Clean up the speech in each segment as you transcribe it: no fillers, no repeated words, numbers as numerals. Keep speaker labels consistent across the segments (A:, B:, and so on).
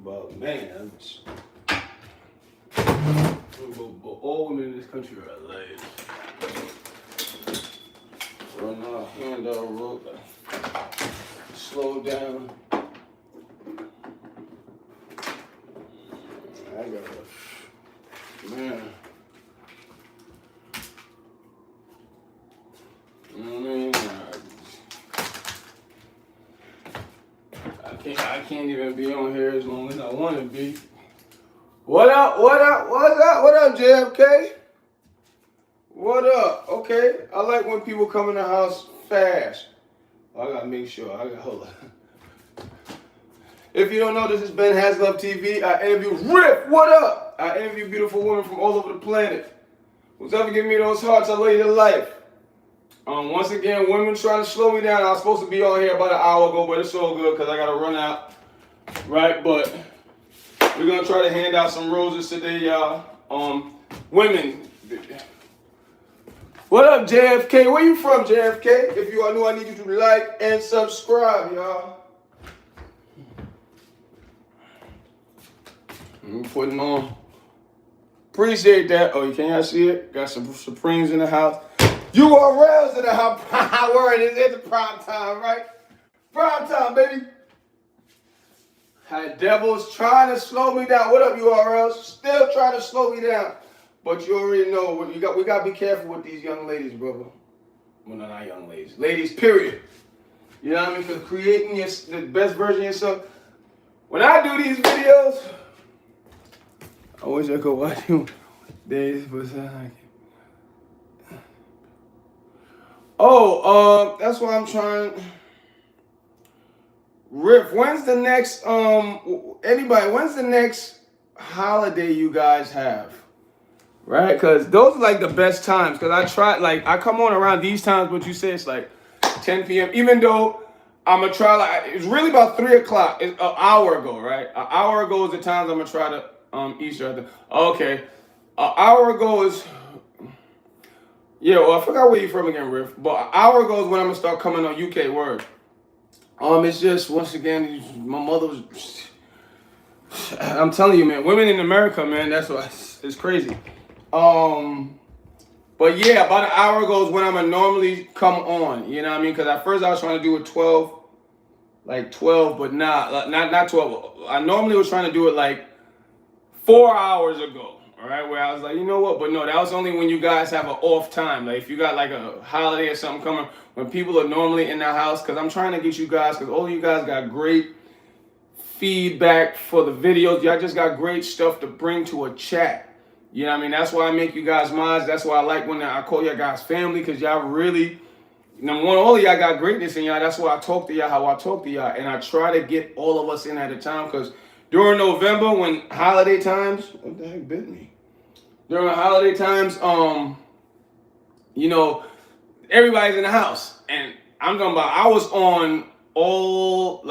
A: about, man, all women in this country are ladies. Run our hand out road, slow down. I gotta, man. You know what I mean? I can't even be on here as long as I want to be. What up, JFK? What up? Okay, I like when people come in the house fast. I gotta make sure, hold on. If you don't know, this is BenHasLuv TV. I interview Rip, what up? I interview beautiful women from all over the planet. Who's ever giving me those hearts, I love you to life. Once again, women trying to slow me down. I was supposed to be on here about an hour ago, but it's all good because I got to run out. Right? But we're going to try to hand out some roses today, y'all. Women. What up, JFK? Where you from, JFK? If you are new, I need you to like and subscribe, y'all. I'm putting on. Appreciate that. Oh, can y'all see it? Got some Supremes in the house. URLs in the house. Word is it's the prime time, right? Prime time, baby. Had devils trying to slow me down. What up, URLs? Still trying to slow me down. But you already know we got to be careful with these young ladies, brother. Well, no, not young ladies. Ladies, period. You know what I mean? For creating the best version of yourself. When I do these videos, I wish I could watch you days, but I can't. That's why I'm trying. Riff, when's the next, when's the next holiday you guys have? Right? Because those are like the best times. Because I come on around these times, but you say it's like 10 p.m. Even though I'm going to try, it's really about 3 o'clock. It's an hour ago, right? An hour ago is the times I'm going to try to, Easter. Okay. An hour ago is... Yeah, well, I forgot where you're from again, Riff. But an hour ago is when I'm going to start coming on UK Word. It's just, once again, my mother was... I'm telling you, man, women in America, man, that's what, it's crazy. But yeah, about an hour ago is when I'm going to normally come on, you know what I mean? Because at first I was trying to do it 12, but not 12. I normally was trying to do it like 4 hours ago. All right, where I was like, you know what? But no, that was only when you guys have an off time. Like if you got like a holiday or something coming, when people are normally in the house, because I'm trying to get you guys, because all you guys got great feedback for the videos. Y'all just got great stuff to bring to a chat. You know what I mean? That's why I make you guys mods. That's why I like when I call you guys family, because y'all really, number one, all of y'all got greatness in y'all. That's why I talk to y'all how I talk to y'all. And I try to get all of us in at a time, because during November, when holiday times, what the heck bit me? During the holiday times, you know, everybody's in the house. And I'm talking about, I was on all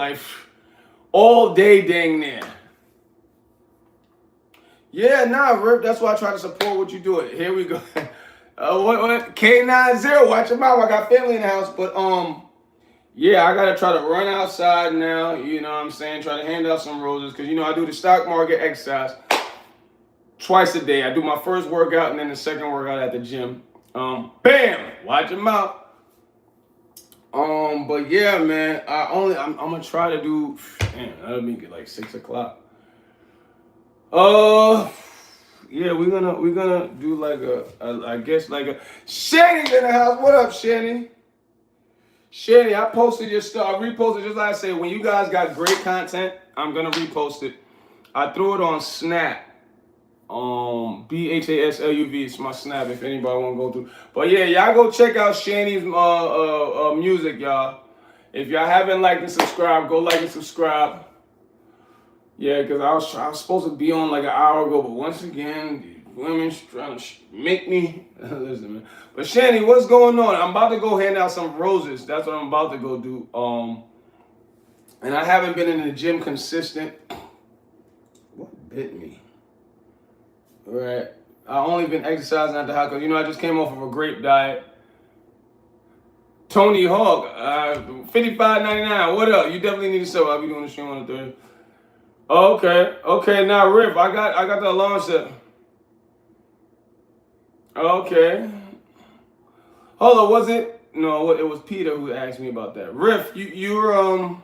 A: day dang near. Yeah, nah, Rip, that's why I try to support what you do. Here we go. What? K90, watch your mouth. I got family in the house, but yeah, I gotta try to run outside now. You know what I'm saying? Try to hand out some roses, because you know I do the stock market exercise twice a day. I do my first workout and then the second workout at the gym. Bam! Watch your mouth. But yeah, man, I'm gonna try to do. Man, that'll make it like 6 o'clock. Yeah, we're gonna do like I guess like a Shanny's in the house. What up, Shanny? Shanny, I posted your stuff. I reposted, just like I said, when you guys got great content, I'm gonna repost it. I threw it on Snap. BHASLUV, it's my Snap if anybody want to go through. But yeah, y'all go check out Shanny's music, y'all. If y'all haven't liked and subscribed, go like and subscribe. Yeah, because I was supposed to be on like an hour ago, but once again, these women trying to make me listen, man. But Shanny, what's going on? I'm about to go hand out some roses. That's what I'm about to go do. And I haven't been in the gym consistent. What bit me? Right. I only been exercising at the house because, you know, I just came off of a grape diet. Tony Hawk, $55.99. What up? You definitely need to sub. I'll be doing the show on the 3rd. Okay, okay. Now, Riff, I got the alarm set. Okay. Hold on, was it? No, it was Peter who asked me about that. Riff, you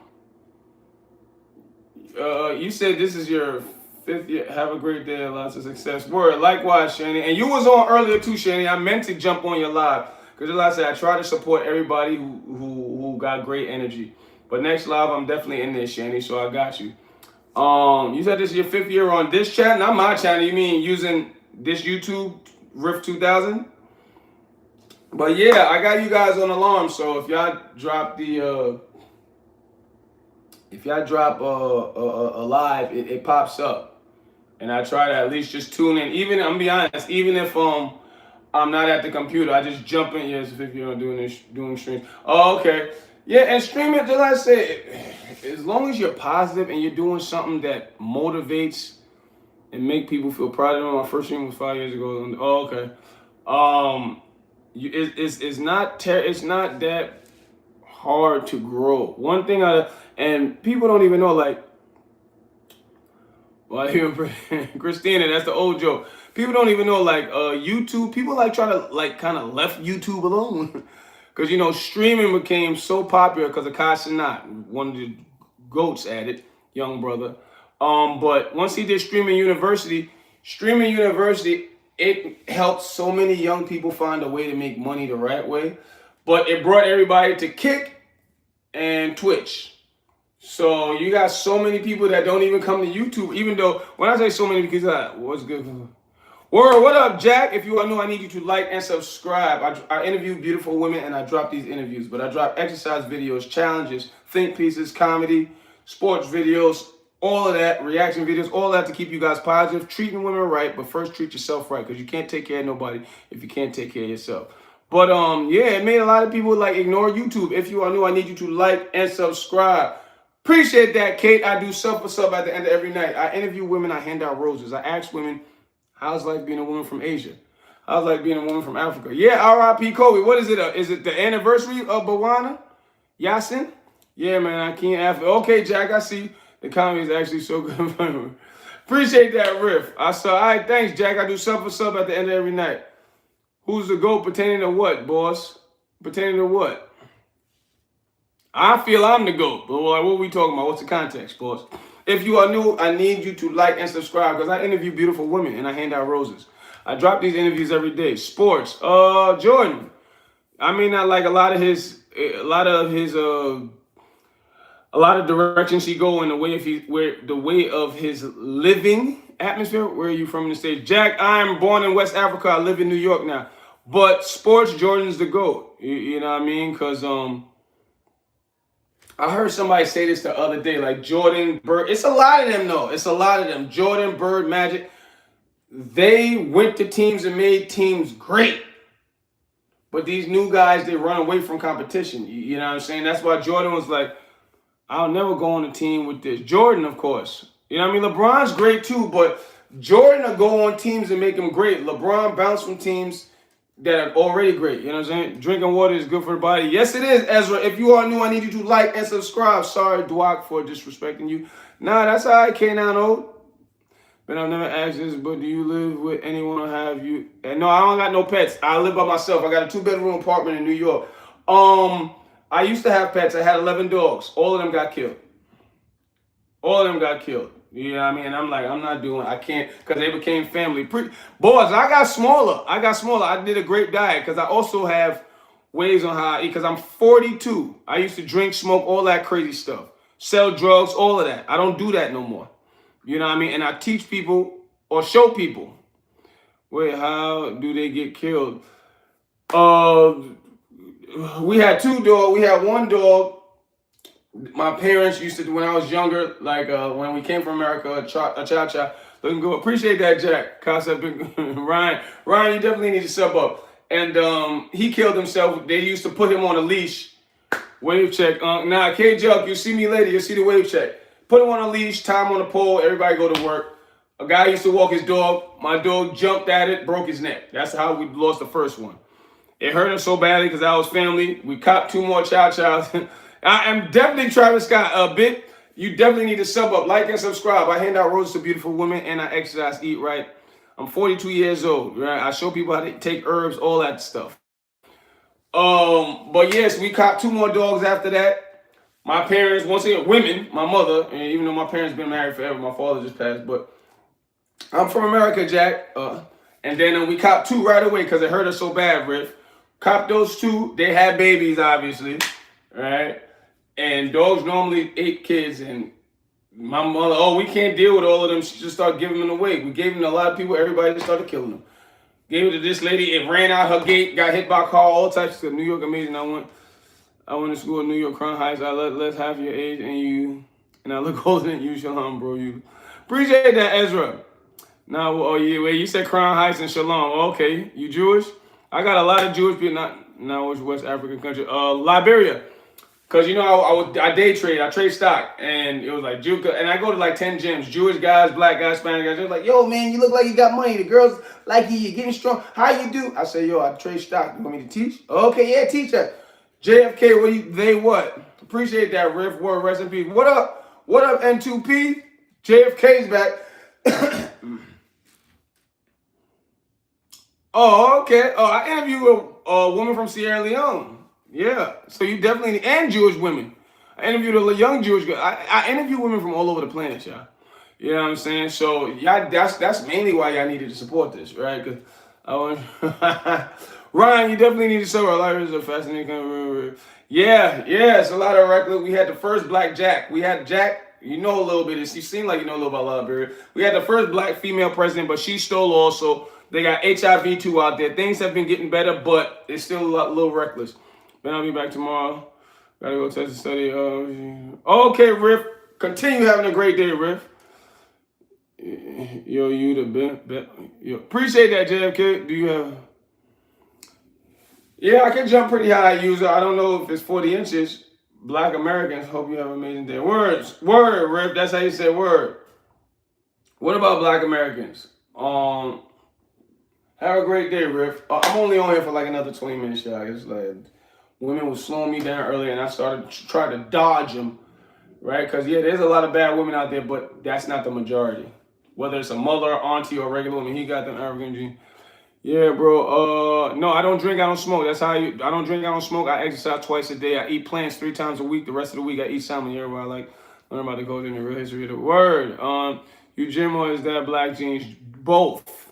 A: said this is your fifth year. Have a great day, lots of success. Word, likewise, Shani. And you was on earlier too, Shani. I meant to jump on your live because, like I said, I try to support everybody who got great energy. But next live, I'm definitely in there, Shani. So I got you. You said this is your fifth year on this channel, not my channel. You mean using this YouTube Riff 2000? But yeah, I got you guys on alarm. So if y'all drop a live, it pops up, and I try to at least just tune in. Even I'm gonna be honest, even if I'm not at the computer, I just jump in. Yes, if you're doing streams. Oh, okay. Yeah, and streaming, just like I say, as long as you're positive and you're doing something that motivates and make people feel proud of them. My first stream was 5 years ago. Oh, okay. It's not that hard to grow. One thing and people don't even know, like, well, even Christina, that's the old joke. People don't even know, like, YouTube. People like try to like kind of left YouTube alone, because streaming became so popular because of Kai Cenat, one of the goats at it, young brother. But once he did Streaming University, it helped so many young people find a way to make money the right way. But it brought everybody to Kick and Twitch. So you got so many people that don't even come to YouTube, even though when I say so many, because what's good? Word, what up, Jack? If you are new, I need you to like and subscribe. I interview beautiful women and I drop these interviews, but I drop exercise videos, challenges, think pieces, comedy, sports videos, all of that, reaction videos, all that to keep you guys positive, treating women right, but first treat yourself right, because you can't take care of nobody if you can't take care of yourself. But yeah, it made a lot of people like ignore YouTube. If you are new, I need you to like and subscribe. Appreciate that, Kate. I do sub for sub at the end of every night. I interview women, I hand out roses. I ask women, how's life being a woman from Asia? How's life being a woman from Africa? Yeah, R.I.P. Kobe. What is it? Is it the anniversary of Bawana? Yasin? Yeah, man, I can't after. Okay, Jack, I see. The comedy is actually so good. Appreciate that, Riff. I saw. All right, thanks, Jack. I do sub for sub at the end of every night. Who's the GOAT pertaining to what, boss? Pertaining to what? I feel I'm the GOAT, but what are we talking about? What's the context, boss? If you are new, I need you to like and subscribe, because I interview beautiful women and I hand out roses. I drop these interviews every day. Sports, Jordan. I may not like a lot of directions he go in the way of his living atmosphere. Where are you from in the States? Jack, I'm born in West Africa. I live in New York now. But sports, Jordan's the GOAT. You know what I mean? Because I heard somebody say this the other day, like Jordan, Bird. It's a lot of them, though. It's a lot of them. Jordan, Bird, Magic. They went to teams and made teams great. But these new guys, they run away from competition. You know what I'm saying? That's why Jordan was like, I'll never go on a team with this. Jordan, of course. You know what I mean? LeBron's great too, but Jordan will go on teams and make them great. LeBron bounced from teams that are already great. You know what I'm saying? Drinking water is good for the body. Yes, it is, Ezra. If you are new, I need you to like and subscribe. Sorry, Dwak, for disrespecting you. Nah, that's all right, K9O. But I've never asked this, but do you live with anyone or have you? And no, I don't got no pets. I live by myself. I got a 2-bedroom apartment in New York. I used to have pets. I had 11 dogs. All of them got killed. You know what I mean? And I'm like, I can't, because they became family. Boys, I got smaller. I did a great diet, because I also have ways on how I eat, because I'm 42. I used to drink, smoke, all that crazy stuff. Sell drugs, all of that. I don't do that no more. You know what I mean? And I teach people or show people. Wait, how do they get killed? We had 2 dogs. We had 1 dog. My parents used to, when I was younger, like when we came from America, a cha-cha. Looking good. Appreciate that, Jack. Concept. Ryan, you definitely need to sub up. And he killed himself. They used to put him on a leash. Wave check. Nah, K-Junk, you see me later. You'll see the wave check. Put him on a leash, tie him on a pole, everybody go to work. A guy used to walk his dog. My dog jumped at it, broke his neck. That's how we lost the first one. It hurt him so badly because I was family. We copped 2 more chow-chows. I am definitely Travis Scott a bit. You definitely need to sub up, like and subscribe. I hand out roses to beautiful women, and I exercise, eat right. I'm 42 years old, right? I show people how to take herbs, all that stuff. But yes, we caught 2 more dogs after that. My parents, once again, women, my mother, and even though my parents been married forever, my father just passed, but I'm from America, Jack. And then we copped 2 right away because it hurt us so bad, Riff. Copped those 2. They had babies, obviously, right? And dogs normally 8 kids, and my mother, oh, we can't deal with all of them. She just started giving them away. We gave them to a lot of people. Everybody just started killing them. Gave it to this lady. It ran out her gate. Got hit by a car. All types of stuff. New York, amazing. I went to school in New York, Crown Heights. I less half your age, and I look older than you, Shalom, bro. You appreciate that, Ezra. Now, oh yeah, wait. You said Crown Heights and Shalom. Okay, you Jewish? I got a lot of Jewish people. Not which West African country. Liberia. Cause you know I day trade, I trade stock, and it was like Juka, and I go to like 10 gyms, Jewish guys, black guys, Spanish guys. They're like, yo man, you look like you got money. The girls like you, you're getting strong. How you do? I say, yo, I trade stock. You want me to teach? Okay, yeah, teach that. JFK, what? Appreciate that, Riff. Word, rest in peace. What up? What up, N2P? JFK's back. Oh, okay. Oh, I interviewed a woman from Sierra Leone. Yeah, so you definitely, and Jewish women. I interviewed a young Jewish girl. I interview women from all over the planet, y'all. You know what I'm saying? So y'all, that's mainly why y'all needed to support this, right? Because Ryan, you definitely need to show our lives are fascinating. Yeah, it's a lot of reckless. We had the first black Jack. We had Jack. You know a little bit. You seem like you know a little about Liberia. We had the first black female president, but she stole also. They got HIV too out there. Things have been getting better, but it's still a little reckless. Then I'll be back tomorrow. Gotta go test and study. Okay, Riff. Continue having a great day, Riff. Yo, you the yo. Appreciate that, JFK. Do you have? Yeah, I can jump pretty high, user. I don't know if it's 40 inches. Black Americans, hope you have an amazing day. Word, Riff. That's how you say word. What about Black Americans? Have a great day, Riff. I'm only on here for like another 20 minutes, y'all. It's like women was slowing me down earlier, and I started trying to dodge them, right? Because, yeah, there's a lot of bad women out there, but that's not the majority. Whether it's a mother, auntie, or regular woman, he got them African genes. Yeah, bro. No, I don't drink, I don't smoke. That's how I don't drink, I don't smoke. I exercise twice a day. I eat plants 3 times a week. The rest of the week, I eat salmon. Yeah, where I like learn about the culture and the real history of the word. You gym or is that black genes? Both.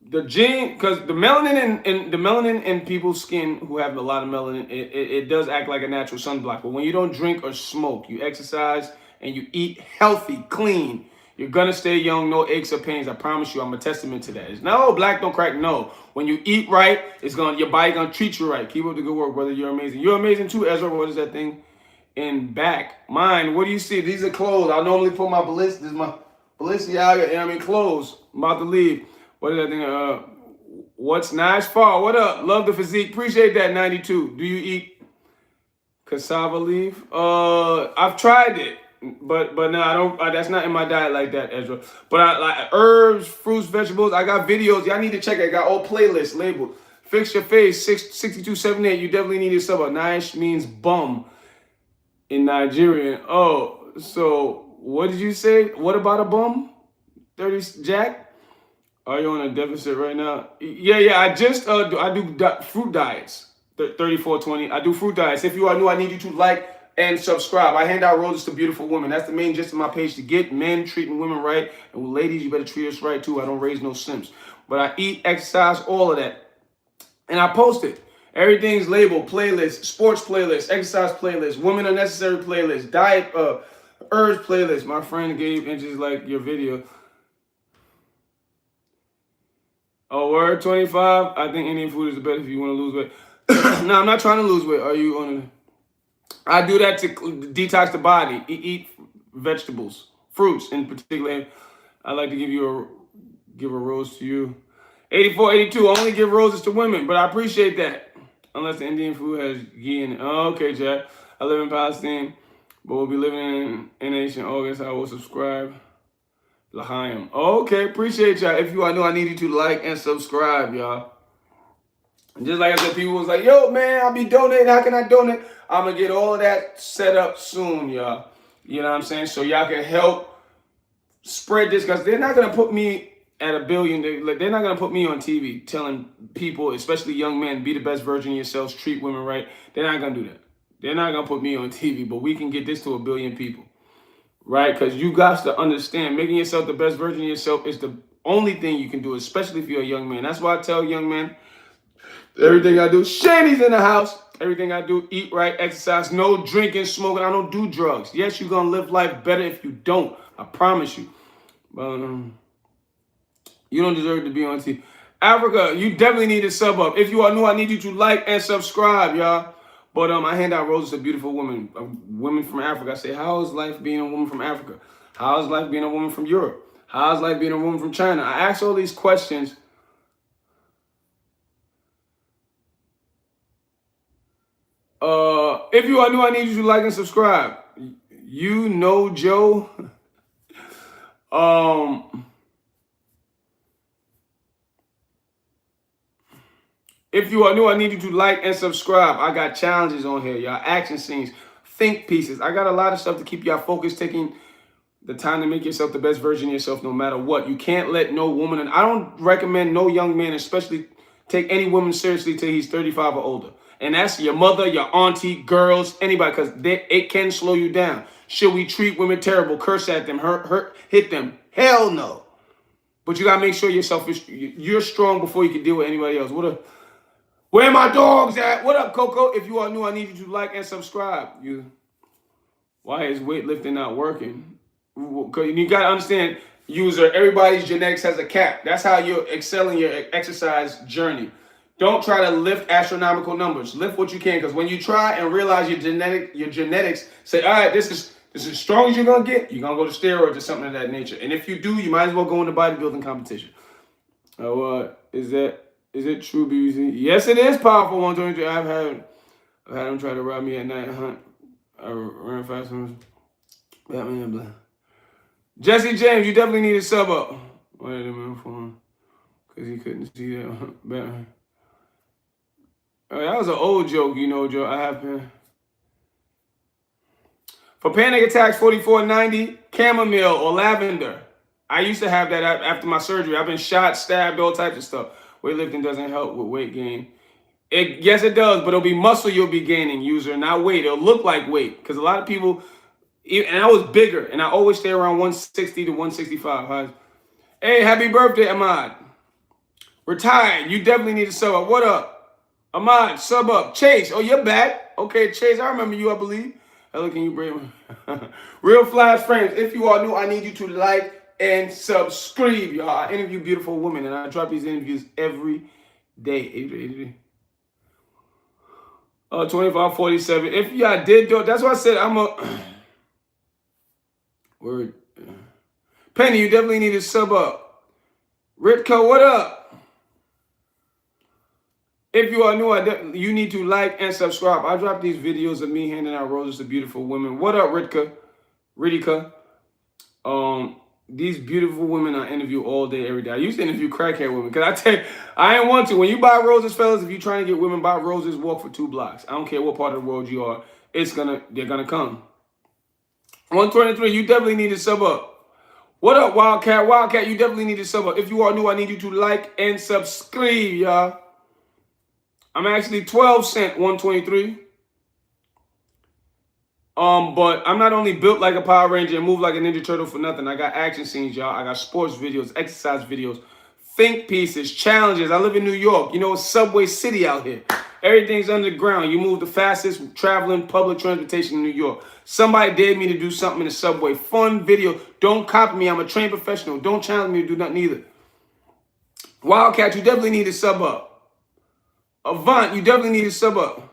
A: The gene, because the melanin in people's skin who have a lot of melanin, it does act like a natural sunblock. But when you don't drink or smoke, you exercise and you eat healthy, clean, you're gonna stay young, no aches or pains. I promise you, I'm a testament to that. It's not, oh, black don't crack. No, when you eat right, your body gonna treat you right. Keep up the good work, brother. You're amazing. You're amazing too, Ezra. What is that thing in back? Mine. What do you see? These are clothes. I normally put my This is my Balenciaga. Clothes. I'm about to leave. What is that thing? What's nice far? What up? Love the physique. Appreciate that, 92. Do you eat cassava leaf? I've tried it, but no, I don't. That's not in my diet like that, Ezra. But I like herbs, fruits, vegetables. I got videos. Y'all need to check it. I got all playlists labeled. Fix your face. 6278. You definitely need to sub up. Nice means bum in Nigerian. Oh, so what did you say? What about a bum? 30 Jack. Are you on a deficit right now? Yeah. I just I do fruit diets. 3420. I do fruit diets. If you are new, I need you to like and subscribe. I hand out roses to beautiful women. That's the main gist of my page, to get men treating women right. And ladies, you better treat us right too. I don't raise no simps. But I eat, exercise, all of that. And I post it. Everything's labeled: playlist, sports playlist, exercise playlist, women are necessary playlist, diet, herbs playlist. My friend gave inches like your video. Oh, word 25. I think Indian food is the best if you want to lose weight. No, I'm not trying to lose weight. Are you on I do that to detox the body. Eat vegetables, fruits in particular. I like to give a rose to you. 84, 82. I only give roses to women, but I appreciate that. Unless the Indian food has ghee in it. Oh, okay, Jack. I live in Palestine, but we'll be living in NH in August. I will subscribe. L'chaim. Okay, appreciate y'all. If you are new, I need you to like and subscribe, y'all. And just like I said, people was like, yo, man, I'll be donating. How can I donate? I'm going to get all of that set up soon, y'all. You know what I'm saying? So y'all can help spread this, because they're not gonna put me at 1 billion. They're not gonna put me on TV telling people, especially young men, be the best version of yourselves, treat women right. They're not gonna do that. They're not gonna put me on TV, but we can get this to 1 billion people, right? Because you got to understand, making yourself the best version of yourself is the only thing you can do, especially if you're a young man. That's why I tell young men, everything I do, Shady's in the house. Everything I do, eat right, exercise, no drinking, smoking. I don't do drugs. Yes, you're going to live life better if you don't. I promise you. But you don't deserve to be on TV. Africa, you definitely need to sub up. If you are new, I need you to like and subscribe, y'all. But I hand out roses to beautiful women, women from Africa. I say, how is life being a woman from Africa? How is life being a woman from Europe? How is life being a woman from China? I ask all these questions. If you are new, I need you to like and subscribe. You know Joe. If you are new, I need you to like and subscribe. I got challenges on here, y'all. Action scenes, think pieces. I got a lot of stuff to keep y'all focused, taking the time to make yourself the best version of yourself no matter what. You can't let no woman, and I don't recommend no young man, especially take any woman seriously till he's 35 or older. And that's your mother, your auntie, girls, anybody, because it can slow you down. Should we treat women terrible, curse at them, hurt, hit them? Hell no. But you got to make sure you're strong before you can deal with anybody else. Where my dogs at? What up, Coco? If you are new, I need you to like and subscribe. Why is weightlifting not working? Because you got to understand, user, everybody's genetics has a cap. That's how you excel in your exercise journey. Don't try to lift astronomical numbers. Lift what you can, because when you try and realize your genetics say, all right, this is as strong as you're going to get, you're going to go to steroids or something of that nature. And if you do, you might as well go into bodybuilding competition. Is it true, BBC? Yes, it is powerful. 123. I've had them try to rob me at night. I ran fast. Batman blah. Jesse James, you definitely need to sub up. Wait a minute for him, because he couldn't see that. Batman. That was an old joke, Joe. I have been. For panic attacks, 4490, chamomile or lavender. I used to have that after my surgery. I've been shot, stabbed, all types of stuff. Weightlifting doesn't help with weight gain. Yes, it does, but it'll be muscle you'll be gaining, user, not weight. It'll look like weight, because a lot of people, and I was bigger, and I always stay around 160 to 165. Hey, happy birthday, Ahmad. Retired. You definitely need to sub up. What up? Ahmad, sub up. Chase, oh, you're back. Okay, Chase, I remember you, I believe. Hello, can you bring me? Real Flash Frames, if you are new, I need you to like and subscribe, y'all. I interview beautiful women, and I drop these interviews every day. 2547. If y'all did do it, that's why I said I'm a word. Penny, you definitely need to sub up. Ritko, what up? If you are new, you need to like and subscribe. I drop these videos of me handing out roses to beautiful women. What up, Ritika? These beautiful women I interview all day, every day. I used to interview crackhead women, because I tell you, I ain't want to. When you buy roses, fellas, if you're trying to get women, buy roses, walk for 2 blocks. I don't care what part of the world you are. They're gonna come. 123, you definitely need to sub up. What up, Wildcat? Wildcat, you definitely need to sub up. If you are new, I need you to like and subscribe, y'all. I'm actually 12 cent 123. But I'm not only built like a Power Ranger and move like a Ninja Turtle for nothing. I got action scenes, y'all. I got sports videos, exercise videos, think pieces, challenges. I live in New York. It's Subway City out here. Everything's underground. You move the fastest traveling public transportation in New York. Somebody dared me to do something in the subway. Fun video. Don't copy me. I'm a trained professional. Don't challenge me to do nothing either. Wildcat, you definitely need to sub up. Avant, you definitely need to sub up.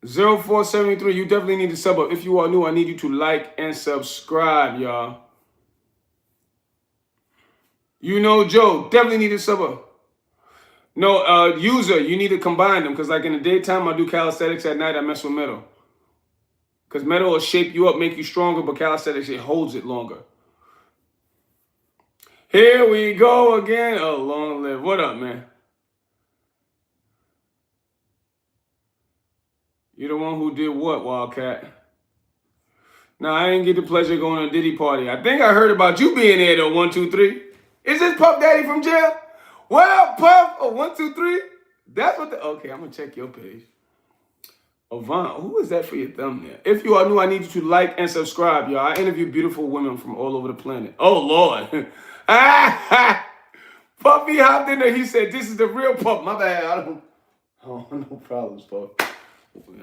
A: (0473), you definitely need to sub up. If you are new, I need you to like and subscribe, y'all. Joe, definitely need to sub up. No, user, you need to combine them, because like in the daytime, I do calisthenics. At night, I mess with metal. Because metal will shape you up, make you stronger, but calisthenics, it holds it longer. Here we go again. Oh, long live. What up, man? You the one who did what, Wildcat? No, I didn't get the pleasure of going to a Diddy party. I think I heard about you being there though, 123. Is this Puff Daddy from jail? What up, Puff? Oh, 123? That's what the... Okay, I'm going to check your page. Avant, who is that for your thumbnail? If you are new, I need you to like and subscribe, y'all. I interview beautiful women from all over the planet. Oh, Lord. Puffy hopped in there. He said, this is the real Puff. My bad. Oh, no problems, Puff.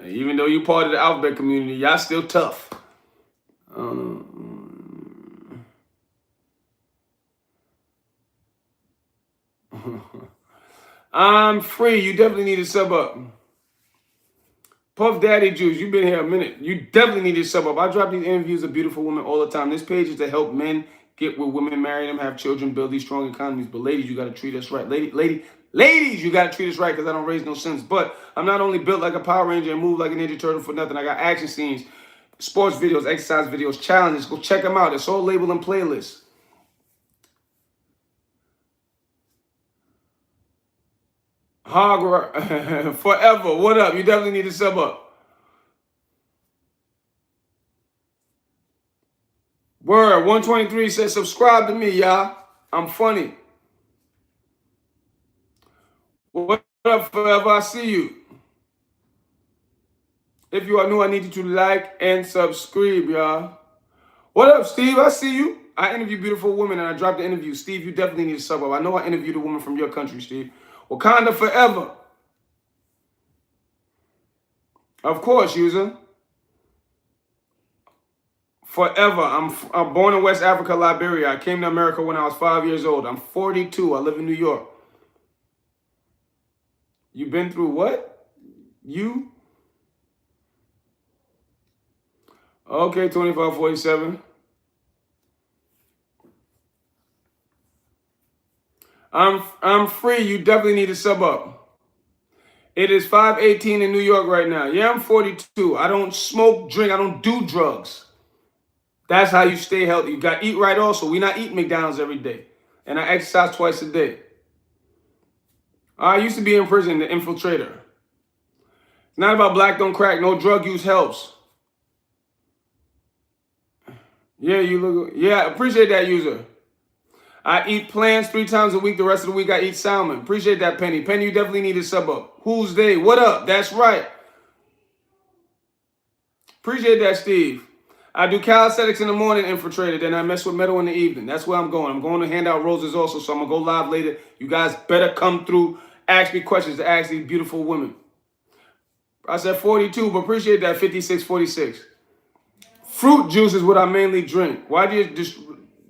A: Even though you're part of the alphabet community, y'all still tough. I'm free. You definitely need to sub up. Puff Daddy Juice, you've been here a minute. You definitely need to sub up. I drop these interviews of beautiful women all the time. This page is to help men get with women, marry them, have children, build these strong economies. But ladies, you got to treat us right. Ladies, you got to treat us right because I don't raise no sins. But I'm not only built like a Power Ranger and move like a Ninja Turtle for nothing. I got action scenes, sports videos, exercise videos, challenges. Go check them out. It's all labeled in playlists. Hog forever. What up? You definitely need to sub up. Word 123 says subscribe to me, y'all. I'm funny. What up, forever? I see you. If you are new, I need you to like and subscribe, y'all. What up, Steve? I see you. I interview beautiful women and I dropped the interview. Steve, you definitely need to sub up. I know I interviewed a woman from your country, Steve. Wakanda forever. Of course, user. Forever. I'm born in West Africa, Liberia. I came to America when I was 5 years old. I'm 42. I live in New York. You been through what? You? Okay, 2547. I'm free. You definitely need to sub up. It is 5:18 in New York right now. Yeah, I'm 42. I don't smoke, drink. I don't do drugs. That's how you stay healthy. You got to eat right also. We not eat McDonald's every day. And I exercise twice a day. I used to be in prison, the infiltrator. It's not about black don't crack. No drug use helps. Yeah, you look. Yeah, appreciate that, user. I eat plants 3 times a week. The rest of the week, I eat salmon. Appreciate that, Penny. Penny, you definitely need to sub up. Who's they? What up? That's right. Appreciate that, Steve. I do calisthenics in the morning, infiltrated. Then I mess with metal in the evening. That's where I'm going. I'm going to hand out roses also, so I'm going to go live later. You guys better come through. Ask me questions to ask these beautiful women. I said 42, but appreciate that, 5646. Fruit juice is what I mainly drink. Why do you just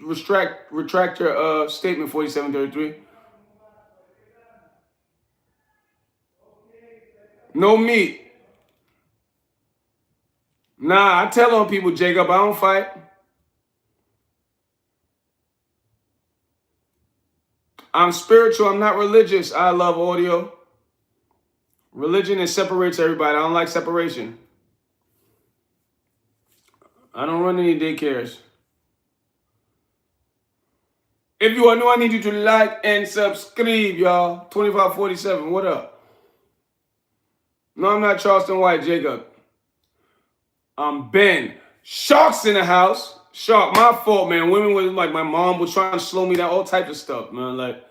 A: retract your statement, 4733? No meat. Nah, I tell on people, Jacob, I don't fight. I'm spiritual. I'm not religious. I love audio. Religion, it separates everybody. I don't like separation. I don't run any daycares. If you are new, I need you to like and subscribe, y'all. 2547, what up? No, I'm not Charleston White, Jacob. I'm Ben. Shark's in the house. Shark, my fault, man. Women was like, my mom was trying to slow me down, all types of stuff, man. Like,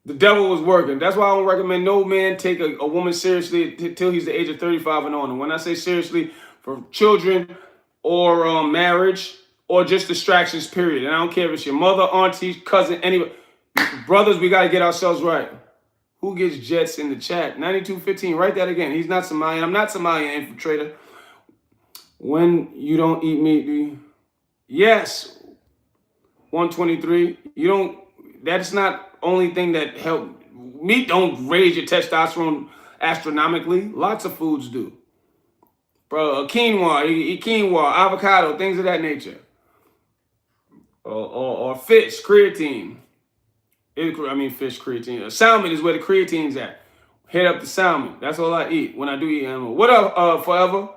A: the devil was working. That's why I don't recommend no man take a woman seriously till he's the age of 35 and on. And when I say seriously, for children or marriage or just distractions, period. And I don't care if it's your mother, auntie, cousin, anybody. Brothers, we got to get ourselves right. Who gets jets in the chat? 9215, write that again. He's not Somalian. I'm not Somalian, infiltrator. When you don't eat meat, do you? Yes. 123. You don't, that's not only thing that help. Meat don't raise your testosterone astronomically. Lots of foods do. Bro, quinoa, eat quinoa, avocado, things of that nature. Or fish, creatine. Fish, creatine. Salmon is where the creatine's at. Hit up the salmon. That's all I eat when I do eat animal. What up, forever?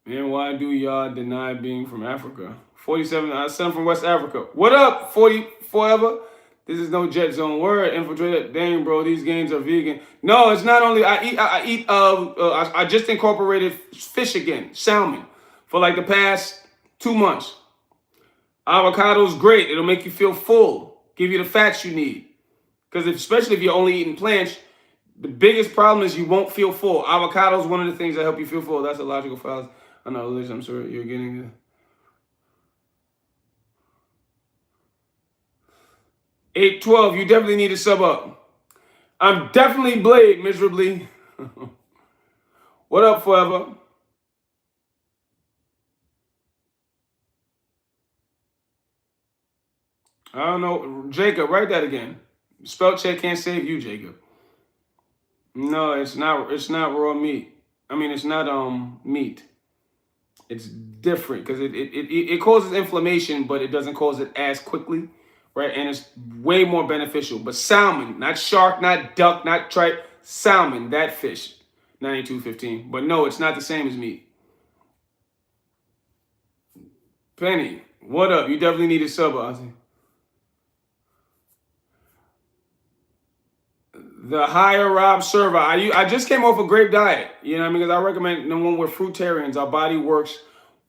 A: Man, why do y'all deny being from Africa? 47, I said I'm from West Africa. What up, 40 forever? This is no Jet Zone word. Infiltrated. Dang, bro, these games are vegan. No, it's not only I just incorporated fish again, salmon, for like the past 2 months. Avocado's great. It'll make you feel full, give you the fats you need. Because especially if you're only eating plants, the biggest problem is you won't feel full. Avocado is one of the things that help you feel full. That's a logical fallacy. I know, Liz, I'm sorry you're getting it. 812, you definitely need to sub up. I'm definitely Blade miserably. What up, Forever? I don't know. Jacob, write that again. Spell check can't save you, Jacob. No, it's not. It's not raw meat. I mean, it's not meat. It's different because it causes inflammation, but it doesn't cause it as quickly, right? And it's way more beneficial. But salmon, not shark, not duck, not tripe, salmon, that fish, 92.15. But no, it's not the same as meat. Penny, what up? You definitely need a sub, Ozzy. The higher Rob server. I just came off a grape diet. You know what I mean? Because I recommend the one with fruitarians. Our body works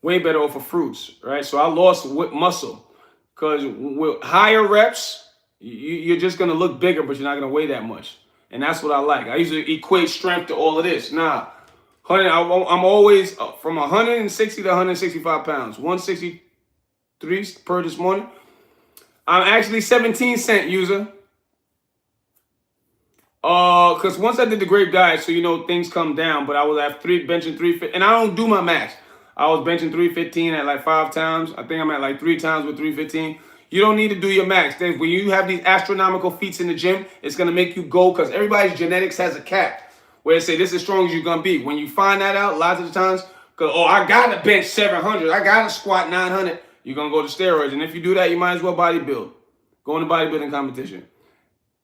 A: way better off of fruits, right? So I lost muscle. Because with higher reps, you're just going to look bigger, but you're not going to weigh that much. And that's what I like. I usually equate strength to all of this. Nah, I'm always from 160 to 165 pounds. 163 per this morning. I'm actually 17 cent user. Because once I did the grape diet, so you know things come down, but I was at benching 315, and I don't do my max. I was benching 315 at like 5 times. I think I'm at like 3 times with 315. You don't need to do your max. When you have these astronomical feats in the gym, it's gonna make you go because everybody's genetics has a cap where they say this is as strong as you're gonna be. When you find that out, lots of the times, because I gotta bench 700, I gotta squat 900, you're gonna go to steroids, and if you do that, you might as well bodybuild. Go in the bodybuilding competition.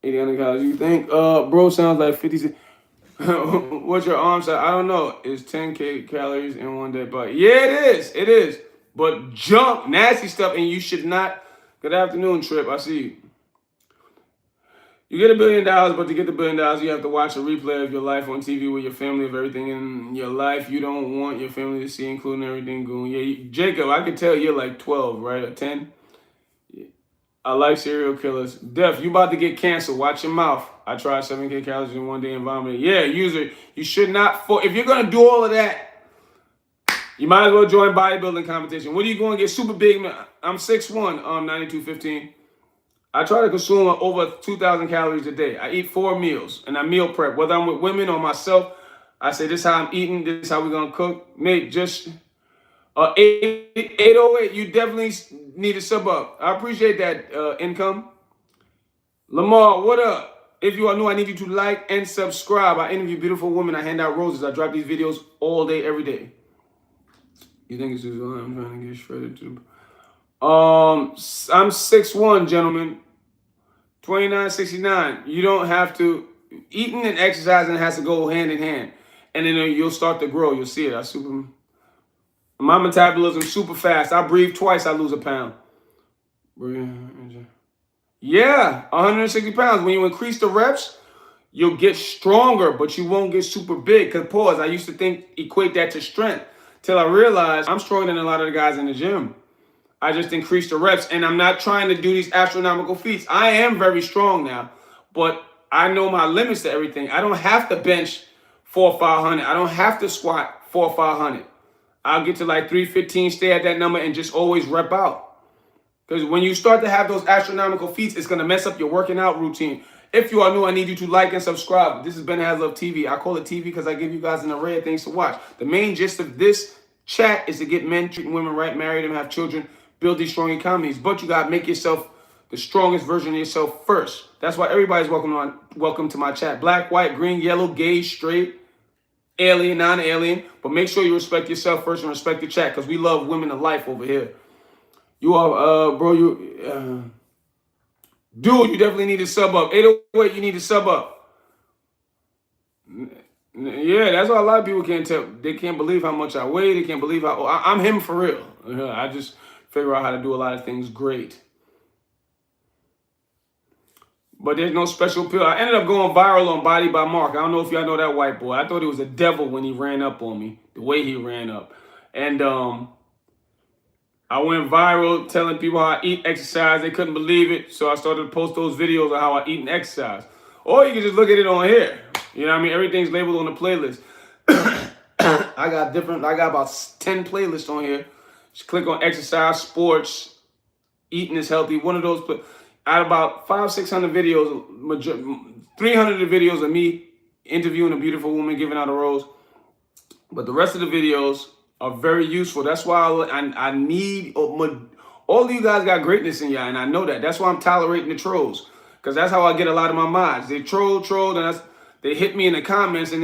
A: 80 calories. You think, bro, sounds like 50. What's your arm size? I don't know. It's 10K calories in one day. But yeah, it is. It is. But junk, nasty stuff, and you should not. Good afternoon, Trip. I see you. You get $1 billion, but to get the $1 billion, you have to watch a replay of your life on TV with your family of everything in your life you don't want your family to see, including everything going. Yeah, Jacob, I could tell you're like 12, right? Or 10. I like serial killers. Def, you about to get canceled. Watch your mouth. I tried 7K calories in one day and vomited. Yeah, user, you should not. If you're going to do all of that, you might as well join bodybuilding competition. What are you going to get super big? I'm 6'1", 92.15. I try to consume over 2,000 calories a day. I eat 4 meals, and I meal prep. Whether I'm with women or myself, I say, this is how I'm eating. This is how we're going to cook. Mate, just 808, you definitely need to sub up. I appreciate that income. Lamar, what up? If you are new, I need you to like and subscribe. I interview beautiful women. I hand out roses. I drop these videos all day, every day. You think it's just I'm trying to get shredded too? I'm 6'1", gentlemen. 29.69. You don't have to. Eating and exercising has to go hand in hand, and then you'll start to grow. You'll see it. My metabolism super fast. I breathe twice, I lose a pound. Yeah, 160 pounds. When you increase the reps, you'll get stronger, but you won't get super big. Because pause, I used to equate that to strength till I realized I'm stronger than a lot of the guys in the gym. I just increased the reps, and I'm not trying to do these astronomical feats. I am very strong now, but I know my limits to everything. I don't have to bench 400 or 500. I don't have to squat 400 or 500. I'll get to like 315, stay at that number, and just always rep out. Because when you start to have those astronomical feats, it's going to mess up your working out routine. If you are new, I need you to like and subscribe. This is BenHasLuv TV. I call it TV because I give you guys an array of things to watch. The main gist of this chat is to get men treating women right, marry them, have children, build these strong economies. But you got to make yourself the strongest version of yourself first. That's why everybody's welcome to my chat. Black, white, green, yellow, gay, straight, alien, non-alien, but make sure you respect yourself first and respect the chat because we love women of life over here. You are, bro, dude, you definitely need to sub up. 808, you need to sub up. Yeah, that's why a lot of people can't tell. They can't believe how much I weigh. They can't believe how, I'm him for real. I just figure out how to do a lot of things great. But there's no special pill. I ended up going viral on Body by Mark. I don't know if y'all know that white boy. I thought he was a devil when he ran up on me, the way he ran up. And I went viral telling people how I eat, exercise. They couldn't believe it. So I started to post those videos of how I eat and exercise. Or you can just look at it on here. You know what I mean? Everything's labeled on the playlist. I got about 10 playlists on here. Just click on exercise, sports, eating is healthy. One of those, I had about 500-600 videos, 300 of the videos of me interviewing a beautiful woman, giving out a rose. But the rest of the videos are very useful. That's why I need, all of you guys got greatness in y'all, and I know that. That's why I'm tolerating the trolls, because that's how I get a lot of my minds. They troll, and they hit me in the comments and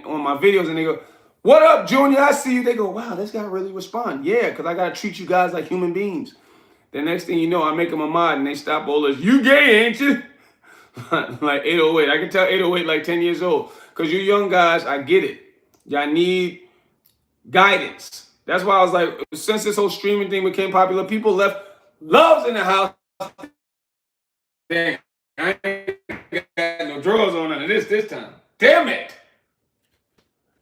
A: on my videos, and they go, "What up, Junior? I see you." They go, "Wow, this guy really respond." Yeah, because I got to treat you guys like human beings. The next thing you know, I make them a mod, and they stop all this. "You gay, ain't you?" Like 808. I can tell 808 like 10 years old. Because you young guys, I get it. Y'all need guidance. That's why I was like, since this whole streaming thing became popular, people left loves in the house. Dang, I ain't got no drawers on none of this time. Damn it.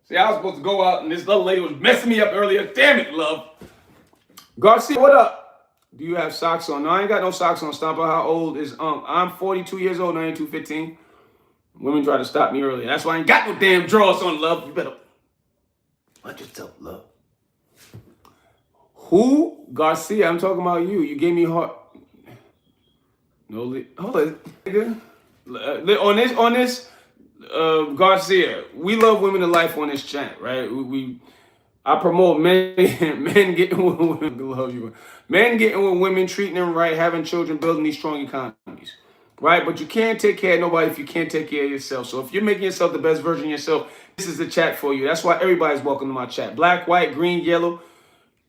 A: See, I was supposed to go out, and this little lady was messing me up earlier. Damn it, love. Garcia, what up? Do you have socks on? No, I ain't got no socks on. Stomper, how old is I'm 42 years old, 9215. Women try to stop me earlier. That's why I ain't got no damn drawers on, love. You better watch yourself, love. Who? Garcia, I'm talking about you. You gave me heart. No, hold on, nigga. On this, Garcia, we love women to life on this chat, right? I promote men getting with women. Love you. Men getting with women, treating them right, having children, building these strong economies, right? But you can't take care of nobody if you can't take care of yourself. So if you're making yourself the best version of yourself, this is the chat for you. That's why everybody's welcome to my chat. Black, white, green, yellow,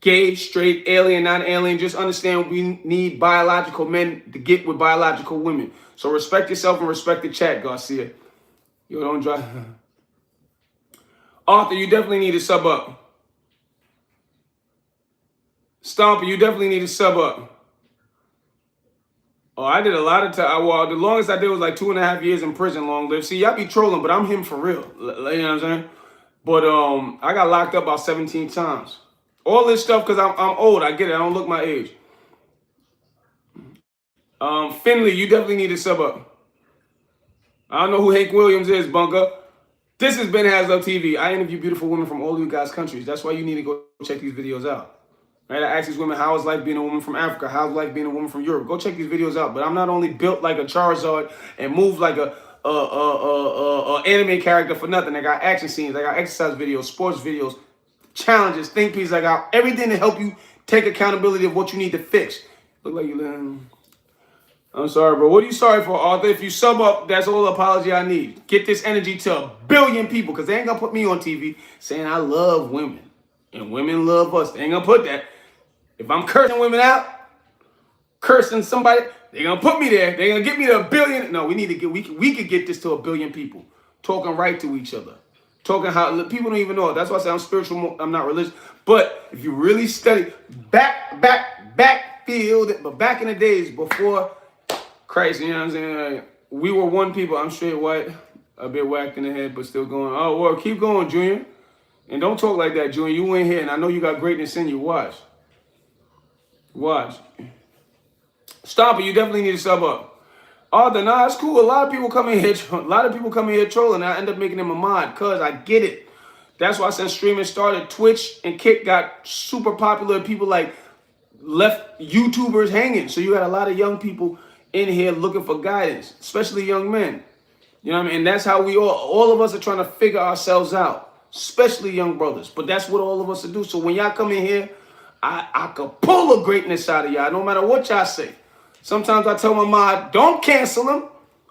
A: gay, straight, alien, non-alien. Just understand we need biological men to get with biological women. So respect yourself and respect the chat, Garcia. Yo, don't drive. Arthur, you definitely need to sub up. Stomper, you definitely need to sub up. Oh, I did a lot of time. Well, the longest I did was like 2.5 years in prison, long live. See, y'all be trolling, but I'm him for real. You know what I'm saying? But I got locked up about 17 times. All this stuff because I'm old. I get it. I don't look my age. Finley, you definitely need to sub up. I don't know who Hank Williams is, Bunker. This is BenHasLuv TV. I interview beautiful women from all of you guys' countries. That's why you need to go check these videos out. Right? I ask these women, how is life being a woman from Africa? How's life being a woman from Europe? Go check these videos out. But I'm not only built like a Charizard and move like a anime character for nothing. I got action scenes. I got exercise videos, sports videos, challenges, think pieces. I got everything to help you take accountability of what you need to fix. Look like you learn. I'm sorry, bro. What are you sorry for, Arthur? If you sub up, that's all the apology I need. Get this energy to 1 billion people, because they ain't gonna put me on TV saying I love women and women love us. They ain't gonna put that. If I'm cursing women out, cursing somebody, they're gonna put me there. They're gonna get me to 1 billion. No, we need to get. We could get this to 1 billion people talking right to each other, talking how people don't even know it. That's why I say I'm spiritual. I'm not religious. But if you really study backfield, but back in the days before Christ, you know what I'm saying? Like, we were one people. I'm straight white, a bit whacked in the head, but still going. Oh well, keep going, Junior. And don't talk like that, Junior. You in here, and I know you got greatness in you. Watch. Stomper, you definitely need to sub up. Arthur, nah, it's cool. A lot of people come in here. Trolling. I end up making them a mod, cause I get it. That's why since streaming started, Twitch and Kick got super popular. People like left YouTubers hanging. So you got a lot of young people in here looking for guidance, especially young men. You know what I mean? And that's how we all of us are trying to figure ourselves out, especially young brothers. But that's what all of us do. So when y'all come in here, I could pull a greatness out of y'all, no matter what y'all say. Sometimes I tell my mom, don't cancel him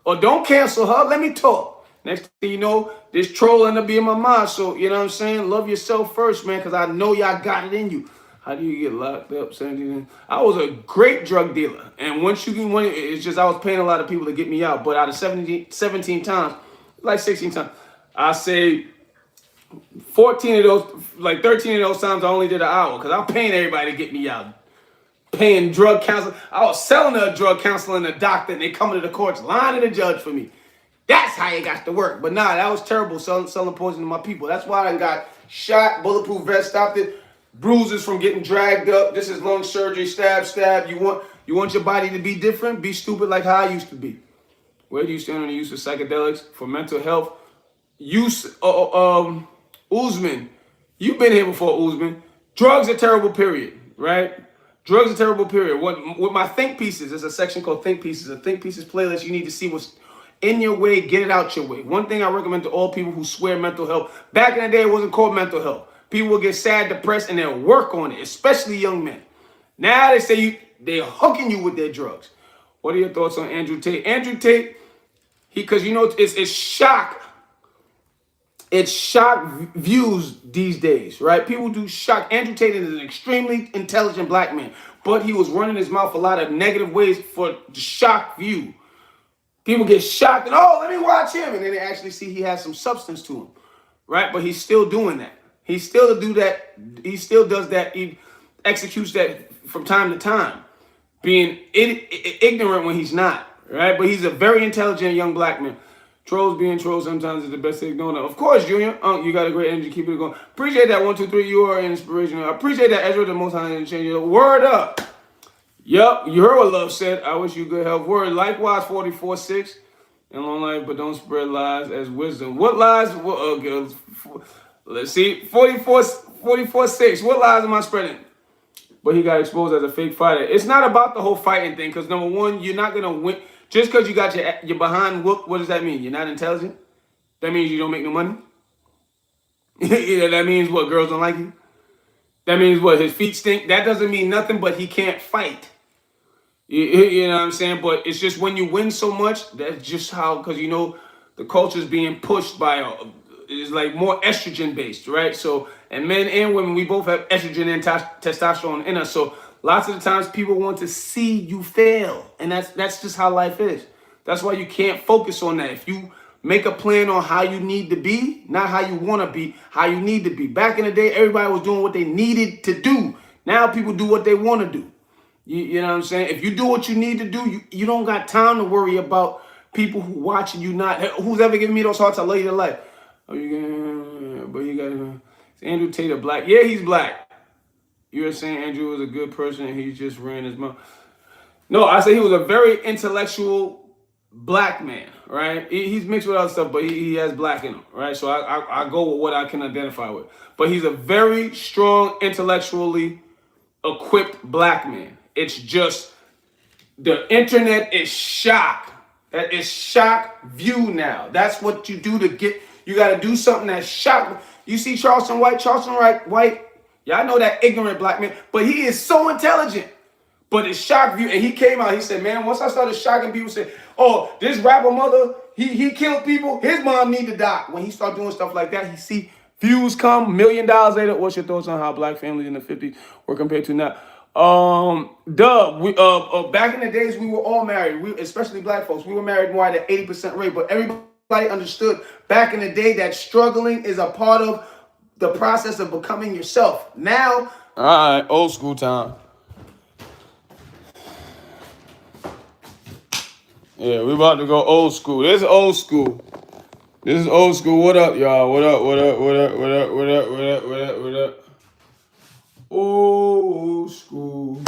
A: or don't cancel her. Let me talk. Next thing you know, this troll end up being my mom. So, you know what I'm saying? Love yourself first, man, because I know y'all got it in you. How do you get locked up? I was a great drug dealer. And once you get one, it's just I was paying a lot of people to get me out. But out of 17 times, like 16 times, I say 14 of those, like 13 of those times I only did an hour because I'm paying everybody to get me out. paying drug counseling. I was selling her a drug counselor and a doctor, and they coming to the courts lying to the judge for me. That's how you got to work. But nah, that was terrible, selling poison to my people. That's why I got shot, bulletproof vest stopped it, bruises from getting dragged up. This is lung surgery, stab. You want your body to be different? Be stupid like how I used to be. Where do you stand on the use of psychedelics for mental health? Usman, you've been here before, Usman. Drugs are terrible, period, right? Drugs are terrible, period. With my think pieces, there's a section called think pieces. A think pieces playlist, you need to see what's in your way, get it out your way. One thing I recommend to all people who swear mental health, back in the day it wasn't called mental health. People would get sad, depressed, and they'll work on it, especially young men. Now they say they're hooking you with their drugs. What are your thoughts on Andrew Tate? Andrew Tate, because you know it's shock. It's shock views these days, right? People do shock. Andrew Tate is an extremely intelligent black man, but he was running his mouth a lot of negative ways for the shock view. People get shocked and, oh, let me watch him. And then they actually see he has some substance to him, right? But he's still doing that. He still do that. He still does that. He executes that from time to time, being ignorant when he's not, right? But he's a very intelligent young black man. Trolls being trolls sometimes is the best thing going on. Of course, Junior. You got a great energy. Keep it going. Appreciate that. 1, 2, 3. You are inspirational. I appreciate that, Ezra. The most high and change your word up. Yup. You heard what Love said. I wish you good health. Word. Likewise, 44-6. And long life, but don't spread lies as wisdom. What lies? Let's see. 44-6. What lies am I spreading? But he got exposed as a fake fighter. It's not about the whole fighting thing, because number one, you're not gonna win. Just because you got your behind whooped, what does that mean? You're not intelligent? That means you don't make no money? Yeah, that means what? Girls don't like you? That means what? His feet stink? That doesn't mean nothing, but he can't fight. You know what I'm saying? But it's just when you win so much, that's just how, because you know the culture's being pushed by, it's like more estrogen based, right? So, and men and women, we both have estrogen and testosterone in us. So lots of the times people want to see you fail. And that's just how life is. That's why you can't focus on that. If you make a plan on how you need to be, not how you want to be, how you need to be. Back in the day, everybody was doing what they needed to do. Now people do what they want to do. You know what I'm saying? If you do what you need to do, you don't got time to worry about people who watching you not. Who's ever giving me those hearts? I love you to life. Oh, but you got Andrew Tate black. Yeah, he's black. You're saying Andrew was a good person and he just ran his mouth. No, I say he was a very intellectual black man, right? He's mixed with other stuff, but he has black in him, right? So I go with what I can identify with. But he's a very strong, intellectually equipped black man. It's just the internet is shock. That is shock view now. That's what you do to get. You got to do something that's shock. You see Charleston White. Yeah, I know that ignorant black man, but he is so intelligent. But it's shock view, and he came out. He said, "Man, once I started shocking people, say, oh, this rapper mother, he killed people. His mom need to die." When he started doing stuff like that, he see views come $1 million later. What's your thoughts on how black families in the 50s were compared to now? Back in the days, we were all married. Especially black folks, we were married more at an 80% rate. But everybody understood back in the day that struggling is a part of the process of becoming yourself. Now, all right, old school time. Yeah, we about to go old school. This is old school. What up, y'all? What up? Old school.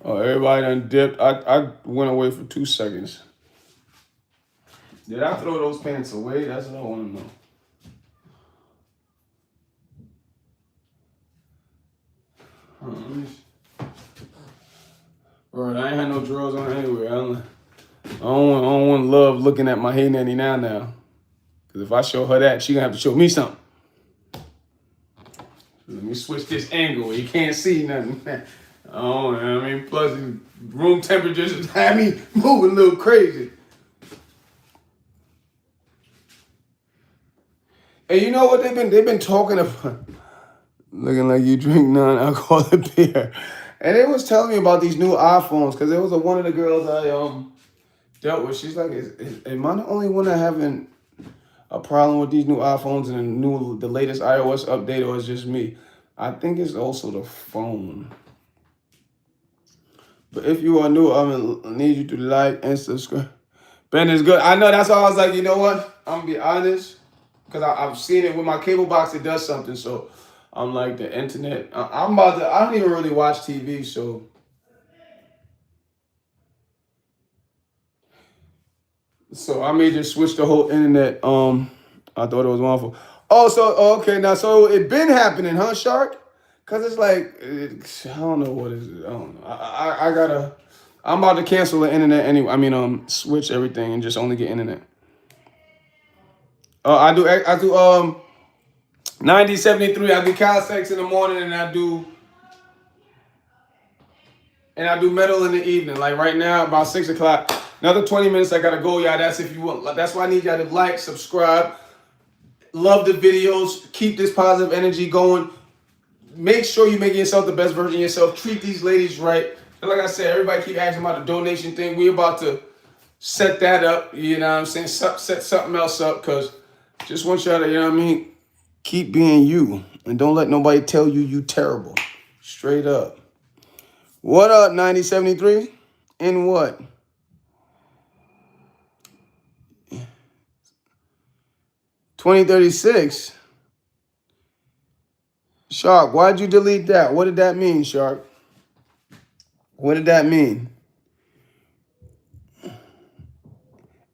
A: Oh, everybody done dipped. I went away for 2 seconds. Did I throw those pants away? That's what I want to know. Bro, I ain't had no drawers on anyway. I don't want love looking at my hey nanny now. Because if I show her that, she gonna have to show me something. Let me switch this angle where you can't see nothing. Oh, I mean, plus room temperature just had me moving a little crazy. And you know what they've been talking about? Looking like you drink non-alcoholic beer. And they was telling me about these new iPhones, because there was one of the girls I dealt with. She's like, am I the only one that having a problem with these new iPhones and the latest iOS update, or is just me? I think it's also the phone. But if you are new, I'm gonna need you to like and subscribe. Ben is good. I know, that's why I was like, you know what? I'm gonna be honest. Because I've seen it with my cable box, it does something. So I'm like, the internet. I'm about to, I don't even really watch TV, so. So I may just switch the whole internet. I thought it was wonderful. Oh, okay, now so it been happening, huh, Shark? Cause it's like I don't know what is it. I don't know. I gotta. I'm about to cancel the internet anyway. I mean, switch everything and just only get internet. I do 9073. I do calisthenics in the morning, and I do metal in the evening. Like right now, about 6 o'clock. Another 20 minutes. I gotta go, y'all. That's if you want. That's why I need y'all to like, subscribe, love the videos, keep this positive energy going. Make sure you make yourself the best version of yourself. Treat these ladies right. And like I said, everybody keep asking about the donation thing. We about to set that up. You know what I'm saying? Set something else up, because just want y'all to, you know what I mean? Keep being you. And don't let nobody tell you you terrible. Straight up. What up, 9073? In what? $20.36. Shark, why'd you delete that? What did that mean, Shark? What did that mean?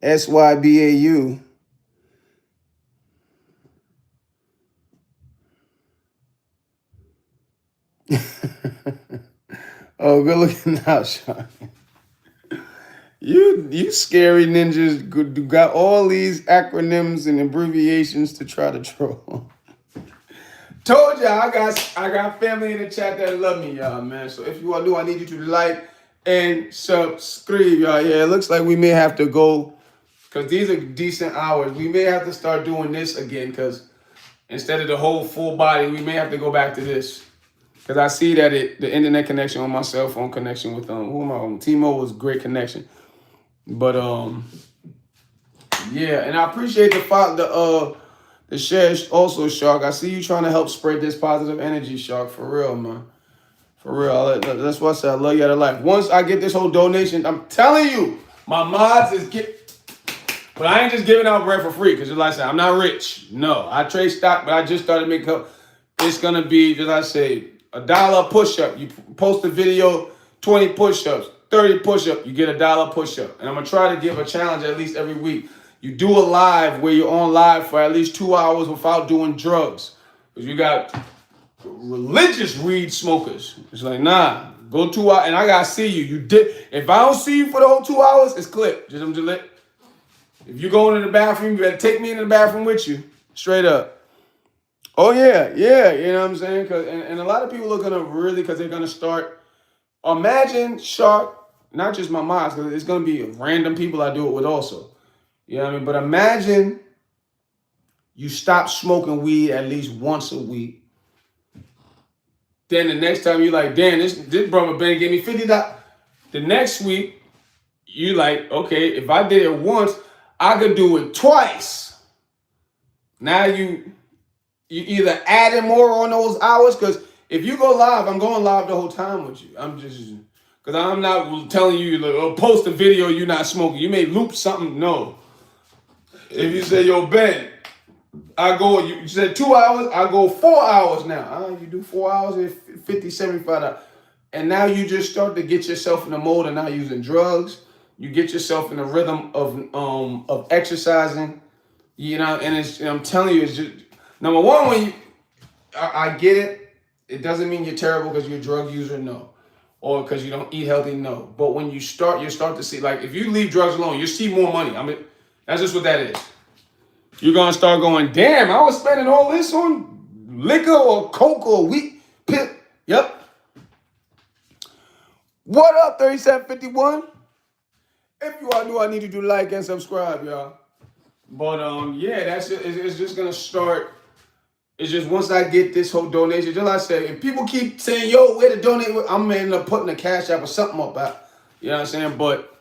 A: SYBAU. Oh, good looking out, Shark. You scary ninjas got all these acronyms and abbreviations to try to troll. Told y'all I got family in the chat that love me, y'all, man. So if you are new, I need you to like and subscribe, y'all. Yeah, it looks like we may have to go, because these are decent hours. We may have to start doing this again, because instead of the whole full body, we may have to go back to this. Because I see that the internet connection on my cell phone connection with who am I on? T-Mobile was great connection. But yeah, and I appreciate the share also, Shark. I see you trying to help spread this positive energy, Shark. For real, man. For real. That's why I said I love you out of life. Once I get this whole donation, I'm telling you, my mods is but I ain't just giving out bread for free, because like I said, I'm not rich. No, I trade stock, but I just started making up. It's gonna be, as I say, $1 push-up. You post a video, 20 push-ups, 30 push-ups, you get $1 push-up. And I'm gonna try to give a challenge at least every week. You do a live where you're on live for at least 2 hours without doing drugs. Because you got religious weed smokers. It's like, nah, go 2 hours, and I gotta see you. You did. If I don't see you for the whole 2 hours, it's clipped. I'm just let. If you're going to the bathroom, you better take me in the bathroom with you. Straight up. Oh yeah, you know what I'm saying? And a lot of people are gonna really, because they're gonna start. Imagine, Shark, not just my moms, because it's gonna be random people I do it with also. You know what I mean? But imagine you stop smoking weed at least once a week. Then the next time you're like, damn, this brother Ben gave me $50. The next week, you like, okay, if I did it once, I could do it twice. Now you either adding more on those hours, because if you go live, I'm going live the whole time with you. I'm just, because I'm not telling you, like, oh, post a video, you're not smoking. You may loop something, no. If you say, yo, Ben, you said 2 hours, I go 4 hours now. You do 4 hours at $50, $75. And now you just start to get yourself in the mode of not using drugs. You get yourself in the rhythm of exercising, you know, and I'm telling you, it's just, number one, when I get it, it doesn't mean you're terrible because you're a drug user, no. Or because you don't eat healthy, no. But when you start to see, like, if you leave drugs alone, you see more money. I mean, that's just what that is. You're going to start going, damn, I was spending all this on liquor or coke or wheat, pit. Yep. What up, 3751? If you are new, I need you to like and subscribe, y'all. But yeah, that's it. It's just gonna start. It's just once I get this whole donation, just like I said, if people keep saying, yo, where to donate, I'm gonna end up putting a cash app or something up out. You know what I'm saying? But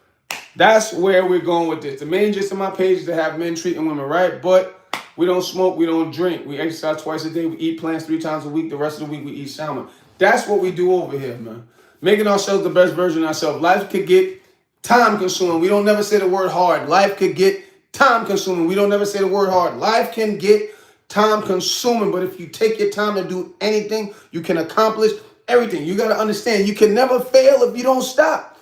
A: that's where we're going with this. The main gist of my page is to have men treating women right, but we don't smoke, we don't drink. We exercise twice a day, we eat plants 3 times a week, the rest of the week we eat salmon. That's what we do over here, man. Making ourselves the best version of ourselves. Life could get time consuming. We don't never say the word hard. Life could get time consuming. We don't never say the word hard. Life can get time consuming, but if you take your time to do anything, you can accomplish everything. You got to understand, you can never fail if you don't stop.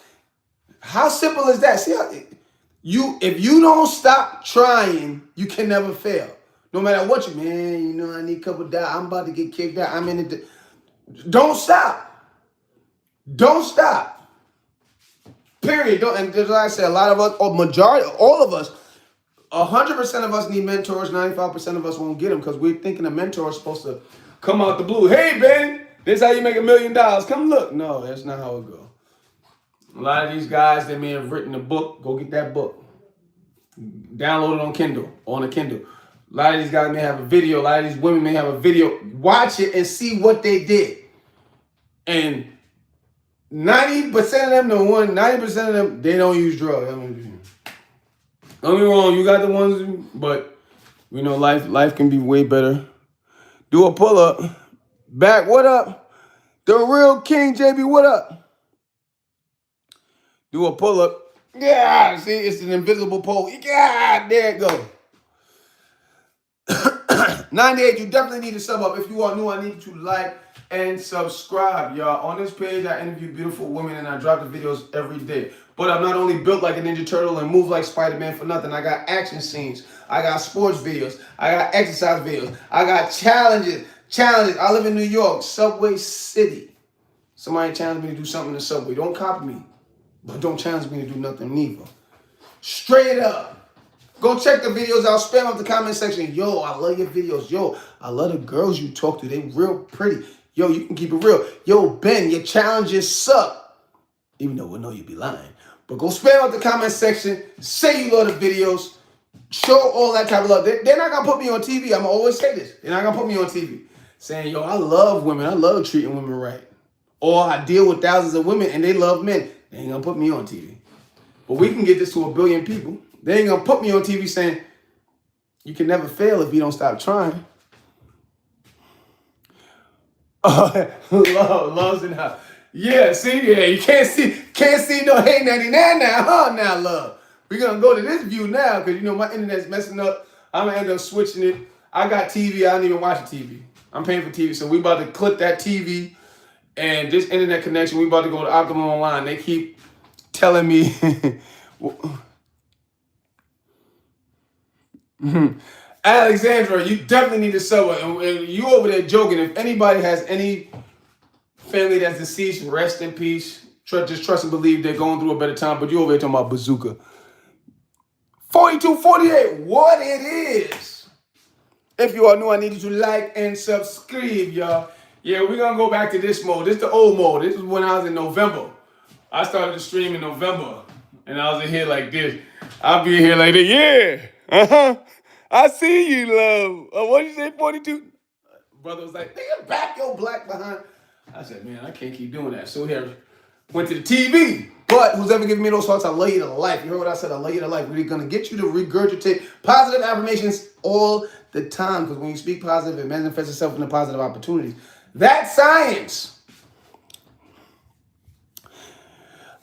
A: How simple is that? See how if you don't stop trying, you can never fail. No matter what I need a couple of dollars. I'm about to get kicked out. I'm in it. Don't stop. Don't stop. Period. And as I said, a lot of us, or majority, all of us, 100% of us need mentors. 95% of us won't get them because we're thinking a mentor is supposed to come out the blue. Hey, Ben, this is how you make $1 million. Come look. No, that's not how it goes. A lot of these guys, they may have written a book. Go get that book. Download it on Kindle, on a Kindle. A lot of these guys may have a video. A lot of these women may have a video. Watch it and see what they did. And 90% of them, 90% of them, they don't use drugs. Don't get me wrong, you got the ones, but life can be way better. Do a pull-up. Back, what up? The real King JB, what up? Do a pull-up. Yeah, see, it's an invisible pole. Yeah, there it goes. 98, you definitely need to sub up. If you are new, I need you to like and subscribe, y'all. On this page, I interview beautiful women and I drop the videos every day. But I'm not only built like a Ninja Turtle and move like Spider-Man for nothing. I got action scenes. I got sports videos. I got exercise videos. I got challenges. I live in New York, Subway City. Somebody challenged me to do something in the subway. Don't copy me. But don't challenge me to do nothing neither. Straight up. Go check the videos out. Spam up the comment section. Yo, I love your videos. Yo, I love the girls you talk to. They real pretty. Yo, you can keep it real. Yo, Ben, your challenges suck. Even though we know you be lying. But go spam up the comment section. Say you love the videos. Show all that type of love. They're not going to put me on TV. I'm going to always say this. They're not going to put me on TV. Saying, yo, I love women. I love treating women right. Or I deal with thousands of women and they love men. They ain't gonna put me on TV. But we can get this to 1 billion people. They ain't gonna put me on TV saying, you can never fail if you don't stop trying. Love's in house. Yeah, see, yeah, you can't see no hey 99 now, huh? Now, love. We're gonna go to this view now, because my internet's messing up. I'm gonna end up switching it. I got TV, I don't even watch the TV. I'm paying for TV, so we about to clip that TV. And this internet connection, we about to go to Optimum Online. They keep telling me, Alexandra, you definitely need to sub it. And you over there joking. If anybody has any family that's deceased, rest in peace. Just trust and believe they're going through a better time. But you over there talking about bazooka. 4248, what it is. If you are new, I need you to like and subscribe, y'all. Yeah, we're going to go back to this mode. This is the old mode. This is when I was in November. I started to stream in November. And I was in here like this. I'll be here like this. Yeah. Uh-huh. I see you, love. What did you say, 42? Brother was like, nigga, back your black behind. I said, man, I can't keep doing that. So here, went to the TV. But who's ever giving me those thoughts, I love you to life. You heard what I said? I love you to life. We're going to get you to regurgitate positive affirmations all the time. Because when you speak positive, it manifests itself in the positive opportunities. That's science.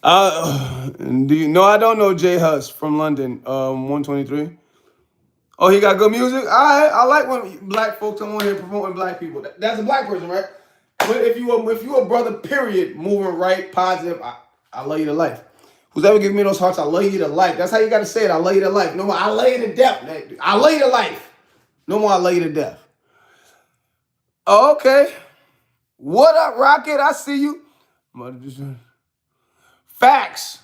A: I don't know Jay Huss from London, 123. Oh, he got good music? I like when black folks come on here promoting black people. That's a black person, right? But if you a brother, period, moving right, positive, I love you to life. Who's ever giving me those hearts, I love you to life. That's how you got to say it. I love you to life. No more, I love you to death. I love you to life. No more, I love you to death. Oh, okay. What up, Rocket? I see you. Facts.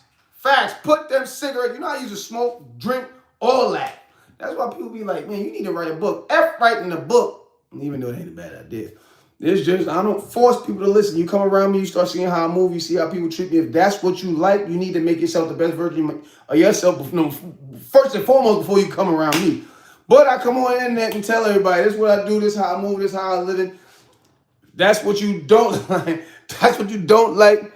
A: Put them cigarettes. You know how you used to smoke, drink, all that. That's why people be like, man, you need to write a book. F writing a book. Even though it ain't a bad idea. It's just, I don't force people to listen. You come around me, you start seeing how I move, you see how people treat me. If that's what you like, you need to make yourself the best version of yourself, first and foremost, before you come around me. But I come on the internet and tell everybody, this is what I do, this is how I move, this is how I live in. That's what you don't like. That's what you don't like.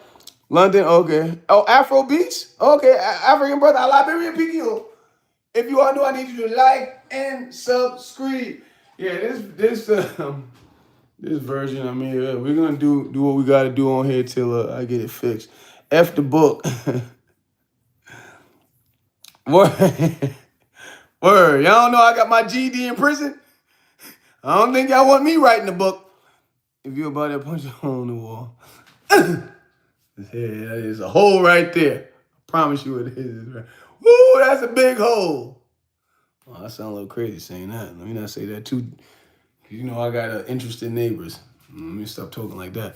A: London, okay. Oh, Afro Beats? Okay, African brother, Liberian PQ. If you all know, I need you to like and subscribe. Yeah, This version, I mean, we're gonna do what we gotta do on here till I get it fixed. F the book. Word. Word. Y'all don't know I got my GD in prison? I don't think y'all want me writing the book. If you about to punch a hole in the wall. Yeah, there's a hole right there. I promise you it is. Woo, that's a big hole. Oh, I sound a little crazy saying that. Let me not say that too. You know I got interested neighbors. Let me stop talking like that.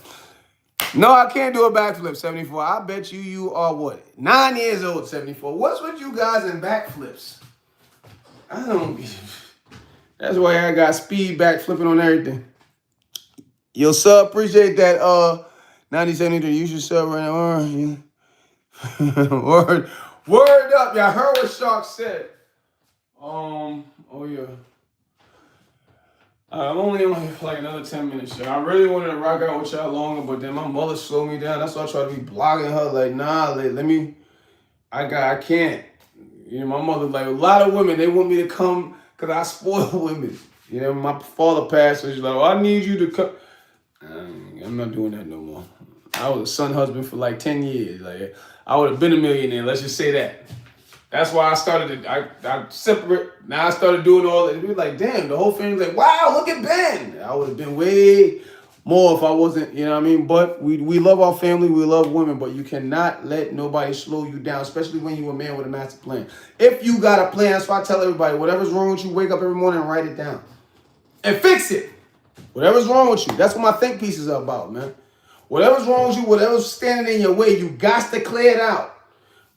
A: No, I can't do a backflip, 74. I bet you are what? 9 years old, 74. What's with you guys in backflips? I don't. That's why I got speed backflipping on everything. Yo, sub, appreciate that. 9073. You should sub right now. Word up. Y'all heard what Shark said. Oh yeah. I'm only on here for like another 10 minutes, y'all. I really wanted to rock out with y'all longer, but then my mother slowed me down. That's why I try to be blocking her. Like, nah, let me. I can't. You know, my mother, like a lot of women, they want me to come because I spoil women. You know, my father passed, so she's like, oh, I need you to come. I'm not doing that no more. I was a son husband for like 10 years. Like, I would have been a millionaire. Let's just say that. That's why I started. I separate. Now I started doing all that. We were like, damn, the whole family's like, wow, look at Ben. I would have been way more if I wasn't, you know what I mean? But we love our family. We love women. But you cannot let nobody slow you down, especially when you're a man with a master plan. If you got a plan, that's why I tell everybody, whatever's wrong with you, wake up every morning and write it down. And fix it. Whatever's wrong with you. That's what my think pieces are about, man. Whatever's wrong with you, whatever's standing in your way, you got to clear it out.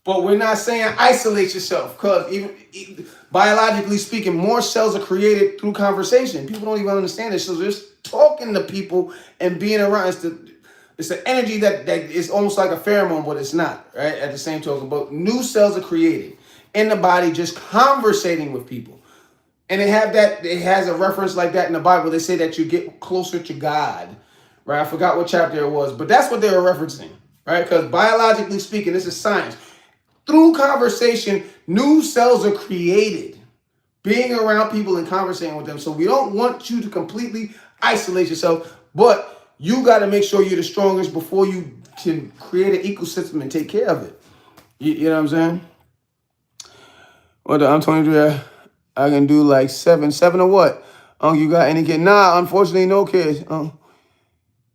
A: But we're not saying isolate yourself, because even biologically speaking, more cells are created through conversation. People don't even understand this. So just talking to people and being around, it's the energy that is almost like a pheromone, but it's not, right? At the same token. But new cells are created in the body just conversating with people. And it has a reference like that in the Bible. They say that you get closer to God, right? I forgot what chapter it was, but that's what they were referencing, right? Because biologically speaking, this is science. Through conversation, new cells are created. Being around people and conversating with them. So we don't want you to completely isolate yourself, but you got to make sure you're the strongest before you can create an ecosystem and take care of it. You know what I'm saying? I'm 23. I can do like seven or what? You got any kids? Nah, unfortunately, no kids.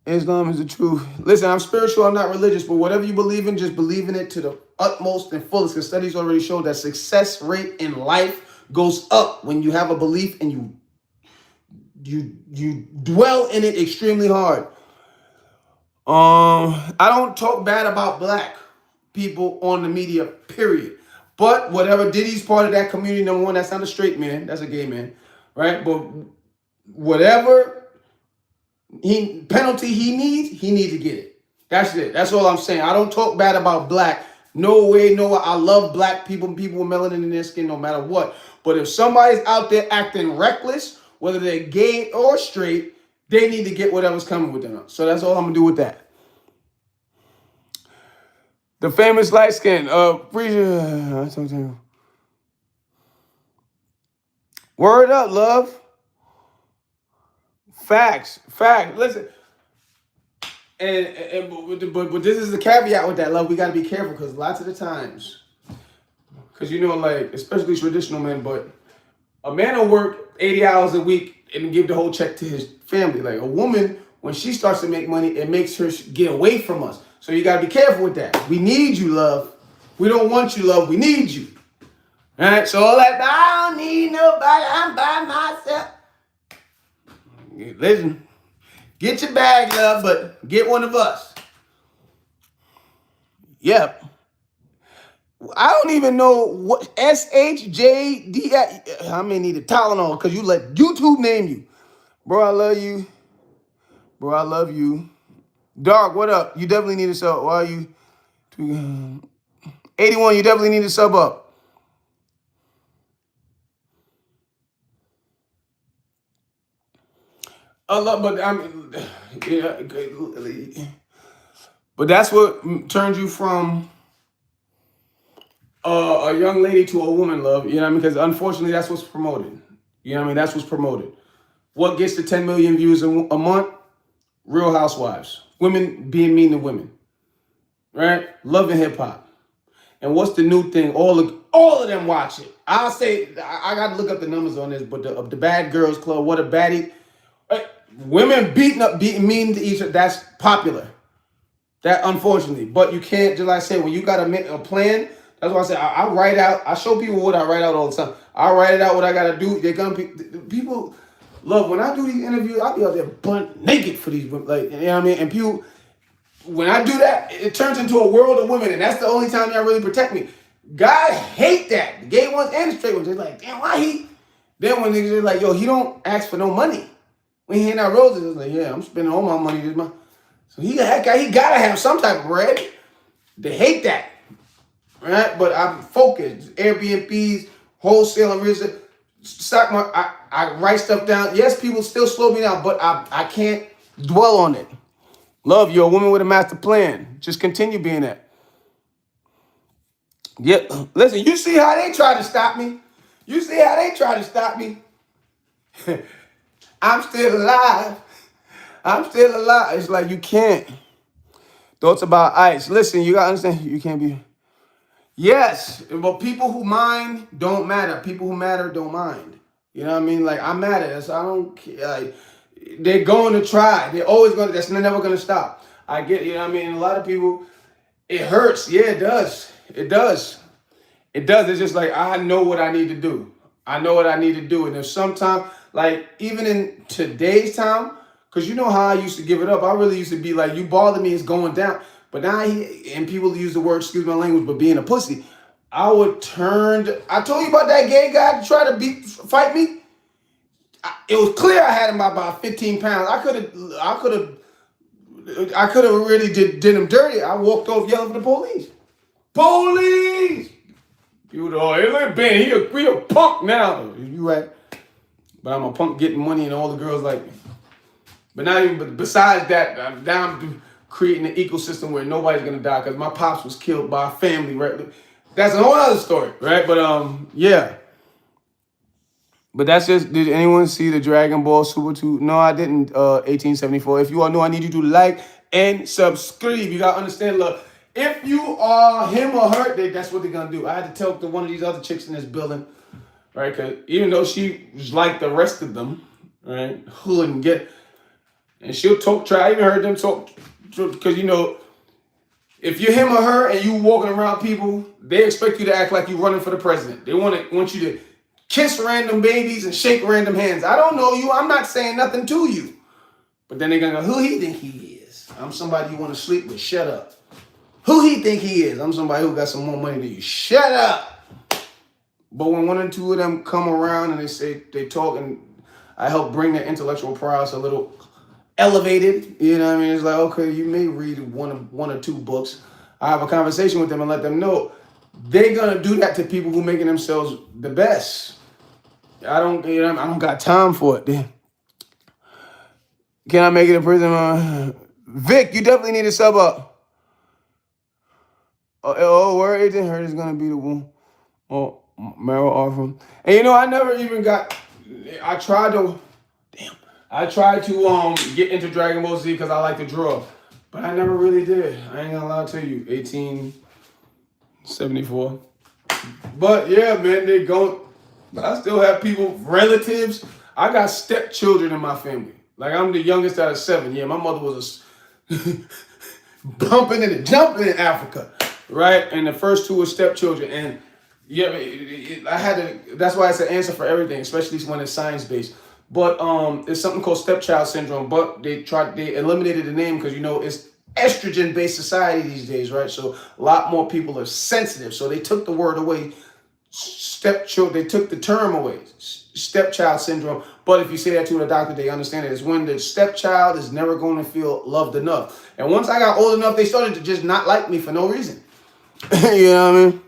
A: Islam is the truth. Listen, I'm spiritual, I'm not religious, but whatever you believe in, just believe in it to the utmost and fullest. Because studies already show that success rate in life goes up when you have a belief and you dwell in it extremely hard. I don't talk bad about black people on the media, period. But whatever Diddy's part of that community, number one, that's not a straight man, that's a gay man, right? But whatever penalty he needs to get it. That's it. That's all I'm saying. I don't talk bad about black. No way, no way. I love black people with melanin in their skin no matter what. But if somebody's out there acting reckless, whether they're gay or straight, they need to get whatever's coming with them. So that's all I'm going to do with that. The famous light skin. Word up, love. Facts. Listen, but this is the caveat with that, love. We got to be careful because lots of the times, because you know, like especially traditional men, but a man will work 80 hours a week and give the whole check to his family. Like a woman, when she starts to make money, it makes her get away from us. So you got to be careful with that. We need you, love. We don't want you, love. We need you. All right. So all that I don't need nobody. I'm by myself. Listen, get your bag, love, but get one of us. Yep. I don't even know what SHJD. I may need a Tylenol because you let YouTube name you. Bro, I love you. Bro, I love you. Dark, what up? You definitely need a sub. Why are you? 81, you definitely need a sub up. But I mean, yeah, but that's what turns you from a young lady to a woman, love. You know what I mean? Because unfortunately, that's what's promoted. You know what I mean? That's what's promoted. What gets to 10 million views a month? Real Housewives. Women being mean to women. Right? Love and Hip Hop. And what's the new thing? All of them watch it. I'll say, I got to look up the numbers on this, but the Bad Girls Club, what a baddie. Women being mean to each other, that's popular. That, unfortunately. But you can't, just like I said, when you got a plan, that's why I say I write out, I show people what I write out all the time. I write it out what I got to do. They're going to be, people love, when I do these interviews, I'll be out there butt naked for these, like, you know what I mean? And people, when I do that, it turns into a world of women, and that's the only time y'all really protect me. Guys hate that. The gay ones and the straight ones. They're like, damn, why he? Then when niggas are like, yo, he don't ask for no money. When he hand out roses, it's like, yeah, I'm spending all my money this month. So he gotta have some type of bread. They hate that. Right? But I'm focused. Airbnbs, wholesale and real estate, stock market, I write stuff down. Yes, people still slow me down, but I can't dwell on it. Love, you're a woman with a master plan. Just continue being that. Yeah, listen, you see how they try to stop me? You see how they try to stop me? I'm still alive. I'm still alive. It's like you can't. Thoughts about ice. Listen, you gotta understand, you can't be. Yes, but people who mind don't matter. People who matter don't mind. You know what I mean? Like, I matter, so I don't care. Like, they're going to try. They're always going to, that's never going to stop. I get, you know what I mean? A lot of people, it hurts. Yeah, it does. It does. It does. It's just like, I know what I need to do. I know what I need to do. And if sometimes, like, even in today's time, because you know how I used to give it up. I really used to be like, you bother me, it's going down. But now, and people use the word, excuse my language, but being a pussy, I would turn, I told you about that gay guy to try to fight me. It was clear I had him by about 15 pounds. I could have really did him dirty. I walked off yelling for the police. Police! You know, hey, look, Ben, he a punk now. You right. But I'm a punk getting money and all the girls like me. But not even, but besides that, I'm down to creating an ecosystem where nobody's gonna die because my pops was killed by a family, right? That's a whole other story, right? But yeah. But that's just, did anyone see the Dragon Ball Super 2? No, I didn't, 1874. If you all know, I need you to like and subscribe. You got to understand, look, if you are him or her, that's what they're going to do. I had to talk to one of these other chicks in this building, right? Because even though she was like the rest of them, right, hood and get, and she'll talk, I even heard them talk, because, you know, if you're him or her and you walking around people, they expect you to act like you're running for the president. They want you to kiss random babies and shake random hands. I don't know you. I'm not saying nothing to you. But then they're going to go, who he think he is? I'm somebody you want to sleep with. Shut up. Who he think he is? I'm somebody who got some more money than you. Shut up. But when one or two of them come around and they talk, and I help bring their intellectual prowess a little elevated, you know what I mean? It's like, okay, you may read one or two books. I have a conversation with them and let them know they're going to do that to people who making themselves the best. I don't got time for it. Damn. Can I make it in prison? Vic, you definitely need to sub up. Where agent heard is gonna be the one. Oh, Meryl Arfam. And you know, I never even got. I tried to get into Dragon Ball Z because I like to draw, but I never really did. I ain't gonna lie to you. 1874. But yeah, man, they go. But I still have people, relatives. I got stepchildren in my family. Like, I'm the youngest out of 7. Yeah, my mother was bumping and jumping in Africa, right? And the first 2 were stepchildren. And yeah, that's why it's an answer for everything, especially when it's science-based. But it's something called stepchild syndrome. But they eliminated the name because, you know, it's estrogen-based society these days, right? So a lot more people are sensitive. So they took the word away. Stepchild, they took the term away, stepchild syndrome. But if you say that to a doctor, they understand it. It's when the stepchild is never going to feel loved enough. And once I got old enough, they started to just not like me for no reason. You know what I mean?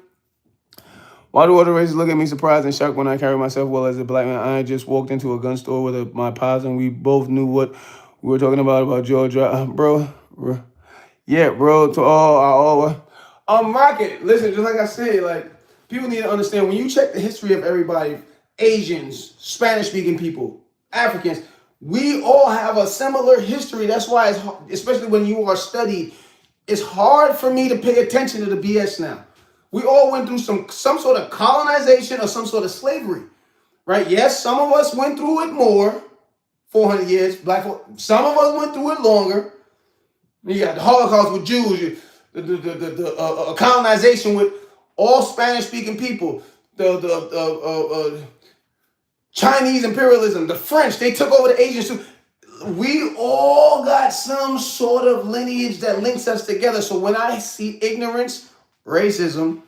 A: Why do other races look at me surprised and shocked when I carry myself well as a black man? I just walked into a gun store with my pops, and we both knew what we were talking about George. Bro. Yeah, bro. Rocket, listen, just like I said, like, people need to understand, when you check the history of everybody, Asians, Spanish-speaking people, Africans, We all have a similar history. That's why it's hard, especially when you are studied, it's hard for me to pay attention to the BS now. We all went through some sort of colonization or some sort of slavery, right? Yes, some of us went through it more, 400 years, black folk. Some of us went through it longer. You got the Holocaust with Jews, the colonization with all Spanish-speaking people, the Chinese imperialism, the French, they took over the Asians too. We all got some sort of lineage that links us together. So when I see ignorance, racism,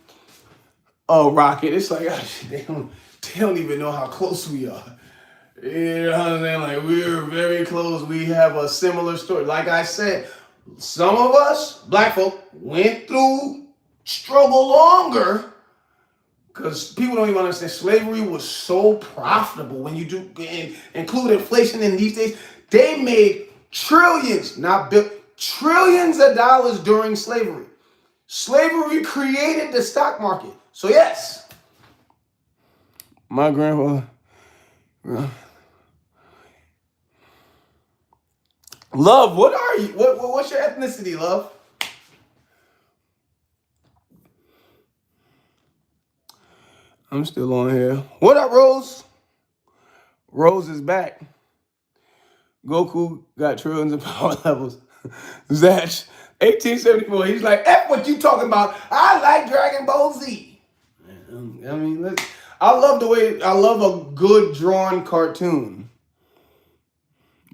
A: Rocket, it's like, oh, shit, they don't even know how close we are. You know what I'm saying? Like, we're very close. We have a similar story. Like I said, some of us, black folk, went through struggle longer because people don't even understand slavery was so profitable when you do include inflation in these days. They made trillions, not trillions of dollars during slavery. Slavery created the stock market. So yes, my grandfather. Love, what are you? What's your ethnicity, love? I'm still on here. What up, Rose? Rose is back. Goku got trillions of power levels. Zach, 1874. He's like, F what you talking about. I like Dragon Ball Z. I mean, I love a good drawn cartoon.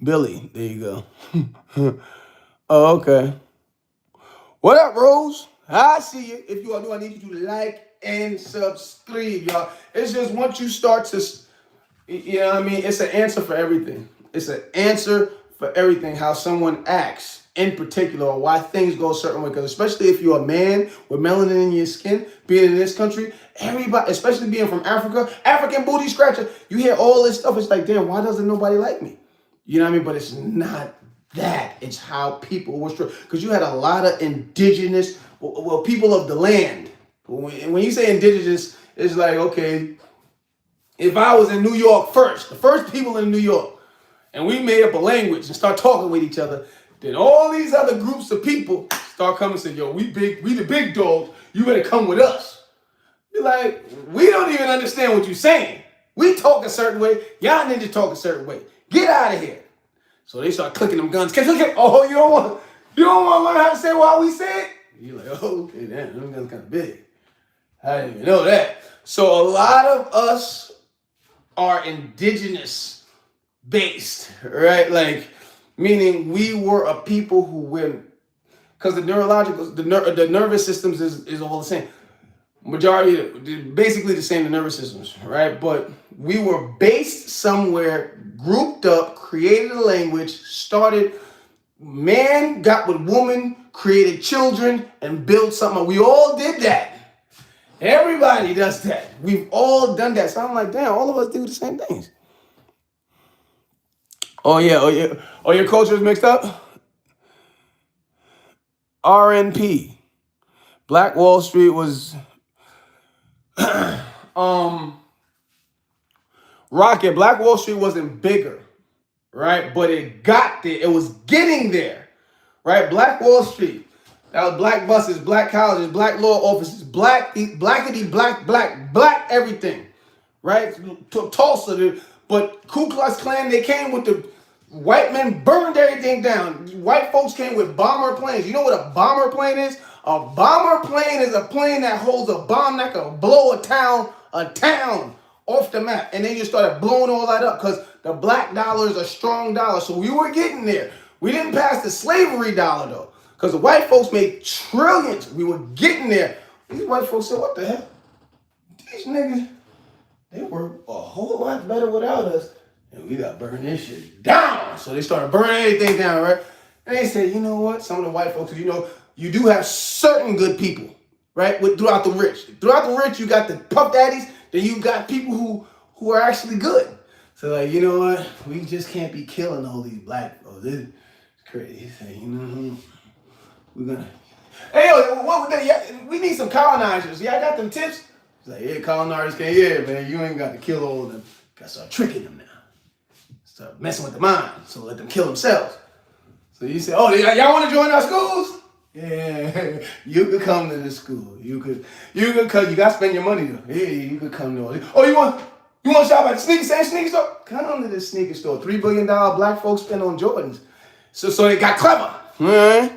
A: Billy, there you go. Oh, okay. What up, Rose? I see you. If you are new, I need you to like and subscribe, y'all. It's just once you start to, you know what I mean? It's an answer for everything. It's an answer for everything, how someone acts in particular or why things go a certain way. Because especially if you're a man with melanin in your skin, being in this country, everybody, especially being from Africa, African booty scratcher, you hear all this stuff. It's like, damn, why doesn't nobody like me? You know what I mean? But it's not that. It's how people were struck. Because you had a lot of indigenous, well, people of the land. When you say indigenous, it's like, okay, if I was in New York first, the first people in New York, and we made up a language and start talking with each other, then all these other groups of people start coming and say, yo, we the big dogs, you better come with us. You're like, we don't even understand what you're saying. We talk a certain way, y'all ninjas talk a certain way. Get out of here. So they start clicking them guns. Oh, you don't want to learn how to say what we said? You're like, oh, okay, damn, them guns kind of big. I didn't even know that. So a lot of us are indigenous based, right? Like, meaning we were a people who went, because the nervous systems is all the same. Majority, basically the same, the nervous systems, right? But we were based somewhere, grouped up, created a language, started, man got with woman, created children, and built something. We all did that. Everybody does that. We've all done that. So I'm like, damn, all of us do the same things. Oh, your culture is mixed up? RNP. Black Wall Street was... Rocket, Black Wall Street wasn't bigger, right? But it got there. It was getting there, right? Black Wall Street. That was black buses, black colleges, black law offices, blackity, black everything, right? Tulsa, but Ku Klux Klan, they came with the white men burned everything down. White folks came with bomber planes. You know what a bomber plane is? A bomber plane is a plane that holds a bomb that can blow a town off the map. And they just started blowing all that up because the black dollar is a strong dollar. So we were getting there. We didn't pass the slavery dollar though, because the white folks made trillions. We were getting there. These white folks said, what the hell? These niggas, they were a whole lot better without us. And we got to burn this shit down. So they started burning everything down, right? And they said, you know what? Some of the white folks, you know, you do have certain good people, right? Throughout the rich. Throughout the rich, you got the puff daddies. Then you got people who are actually good. So like, you know what? We just can't be killing all these black folks. This is crazy. So, you know, we're going to... Hey, yo, we need some colonizers. Y'all got them tips? It's like, yeah, colonizers can't, yeah, man. You ain't got to kill all of them. Got to start tricking them now. start messing with the mind. So let them kill themselves. So you say, oh, y'all want to join our schools? Yeah, you could come to the school. You could come. You got to spend your money though. Yeah, you could come to. Oh, you want to shop at the sneaker store? Come to the sneaker store. $3 billion black folks spend on Jordans. So they got clever. All right.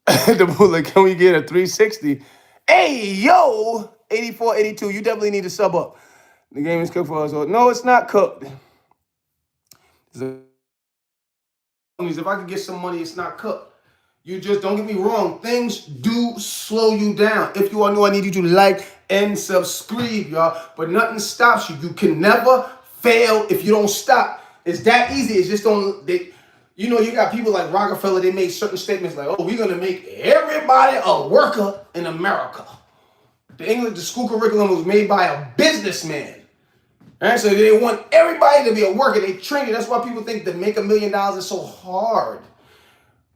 A: The bullet, can we get a 360? Hey, yo, 84, 82. You definitely need to sub up. The game is cooked for us. No, it's not cooked. If I could get some money, it's not cooked. You just, don't get me wrong, things do slow you down. If you are new, I need you to like and subscribe, y'all. But nothing stops you. You can never fail if you don't stop. It's that easy. It's just you got people like Rockefeller, they made certain statements like, oh, we're going to make everybody a worker in America. The school curriculum was made by a businessman. And so they want everybody to be a worker. They train you. That's why people think to make $1 million is so hard.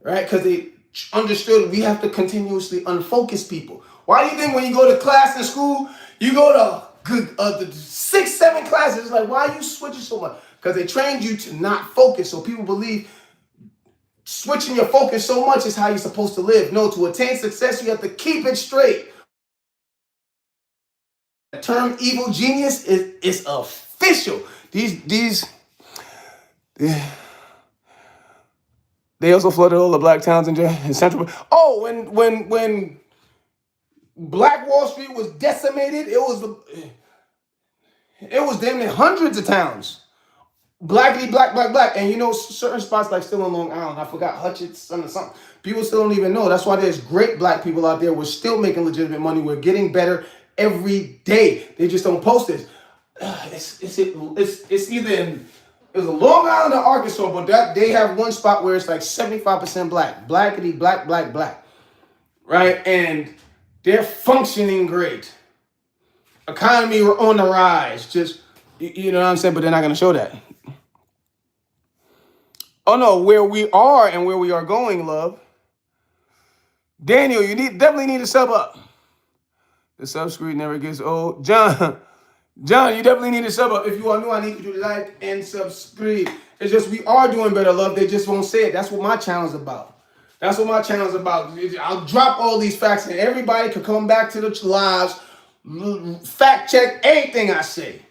A: Right? Because they understood we have to continuously unfocus people. Why do you think when you go to class in school, you go to 6, 7 classes? It's like, why are you switching so much? Because they trained you to not focus. So people believe switching your focus so much is how you're supposed to live. No, to attain success, you have to keep it straight. The term evil genius is official. They also flooded all the black towns in Central. Oh, when Black Wall Street was decimated, it was damn near hundreds of towns. Blackity, black. And certain spots like still in Long Island, I forgot Hutchinson or something. People still don't even know. That's why there's great black people out there. We're still making legitimate money. We're getting better every day. They just don't post this. It's either it was a Long Island or Arkansas, but they have one spot where it's like 75% black. Blackity, black. Right? And they're functioning great. Economy on the rise. Just, you know what I'm saying? But they're not going to show that. Oh, no. Where we are and where we are going, love. Daniel, you definitely need to sub up. The sub screen never gets old. John, you definitely need to sub up. If you are new, I need you to like and subscribe. It's just we are doing better, love. They just won't say it. That's what my channel is about. I'll drop all these facts and everybody can come back to the lives, fact check anything I say.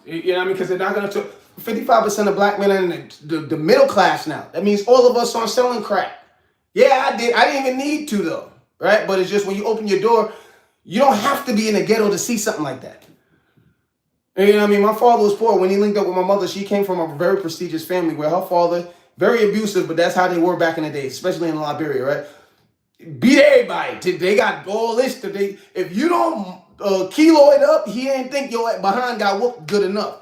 A: You know what I mean? Because they're not going to... 55% of black men are in the middle class now. That means all of us aren't selling crack. Yeah, I did. I didn't even need to, though. Right? But it's just when you open your door, you don't have to be in the ghetto to see something like that. You know what I mean? My father was poor. When he linked up with my mother, she came from a very prestigious family where her father, very abusive, but that's how they were back in the day, especially in Liberia, right? Beat everybody. They got all this. If you don't kilo it up, he ain't think your behind got whooped good enough.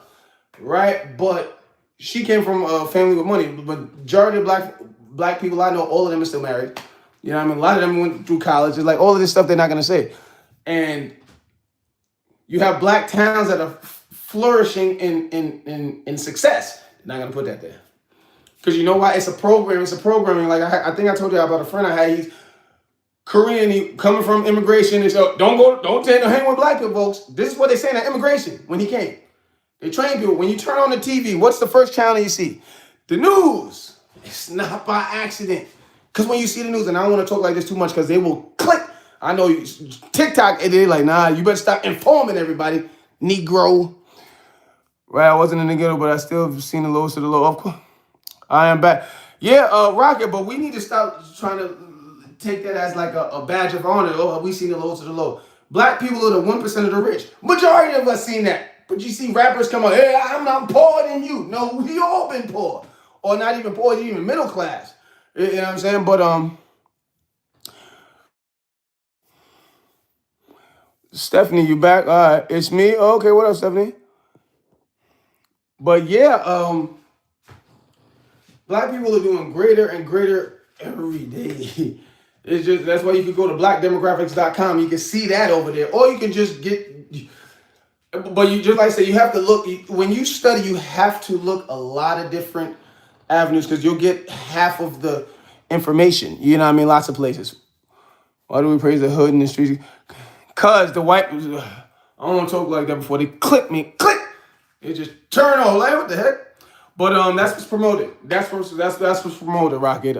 A: Right? But she came from a family with money. But majority of black people I know, all of them are still married. You know what I mean? A lot of them went through college. It's like all of this stuff they're not going to say. And you have black towns that are flourishing in success. They're not going to put that there. Because you know why? It's a program. It's a programming. Like I think I told you about a friend I had. He's Korean. He coming from immigration. He said, don't hang with black people, folks. This is what they saying at immigration when he came. They train people. When you turn on the TV, what's the first channel you see? The news. It's not by accident. Because when you see the news, and I don't want to talk like this too much because they will click. I know TikTok, and they're like, nah, you better stop informing everybody. Negro. Right, I wasn't in the ghetto, but I still have seen the lowest of the low. Of course, I am back. Yeah, Rocket, but we need to stop trying to take that as like a badge of honor. Oh, we seen the lowest of the low. Black people are the 1% of the rich. Majority of us seen that. But you see rappers come out, hey, I'm not poorer than you. No, we all been poor. Or not even poor, even middle class. You know what I'm saying? But Stephanie, you back? All right, it's me. Okay, what up, Stephanie? But yeah, black people are doing greater and greater every day. It's just, that's why you can go to blackdemographics.com. You can see that over there. Or you can just get... But you just like I say, you have to look, when you study, you have to look a lot of different avenues because you'll get half of the information. You know what I mean? Lots of places. Why do we praise the hood in the streets? Because the white, I don't want to talk like that before they clip me. Click! It just turn on. Like, what the heck? But that's what's promoted. That's what's promoted, Rocket.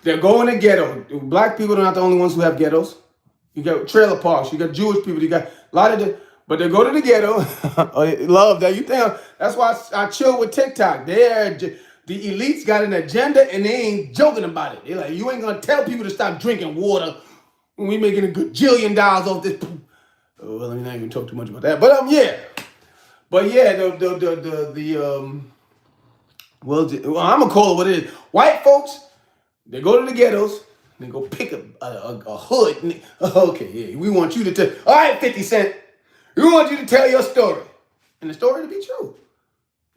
A: They're going to ghetto. Black people are not the only ones who have ghettos. You got trailer parks. You got Jewish people. You got a lot of the. But they go to the ghetto. Love that. You think that's why I chill with TikTok. The elites got an agenda and they ain't joking about it. They're like, you ain't gonna tell people to stop drinking water when we making a gajillion dollars off this. Oh, well, let me not even talk too much about that. But yeah. But yeah, well, I'm gonna call it what it is. White folks, they go to the ghettos, they go pick a hood. Okay, yeah, we want you to tell. All right, 50 Cent, we want you to tell your story, and the story to be true.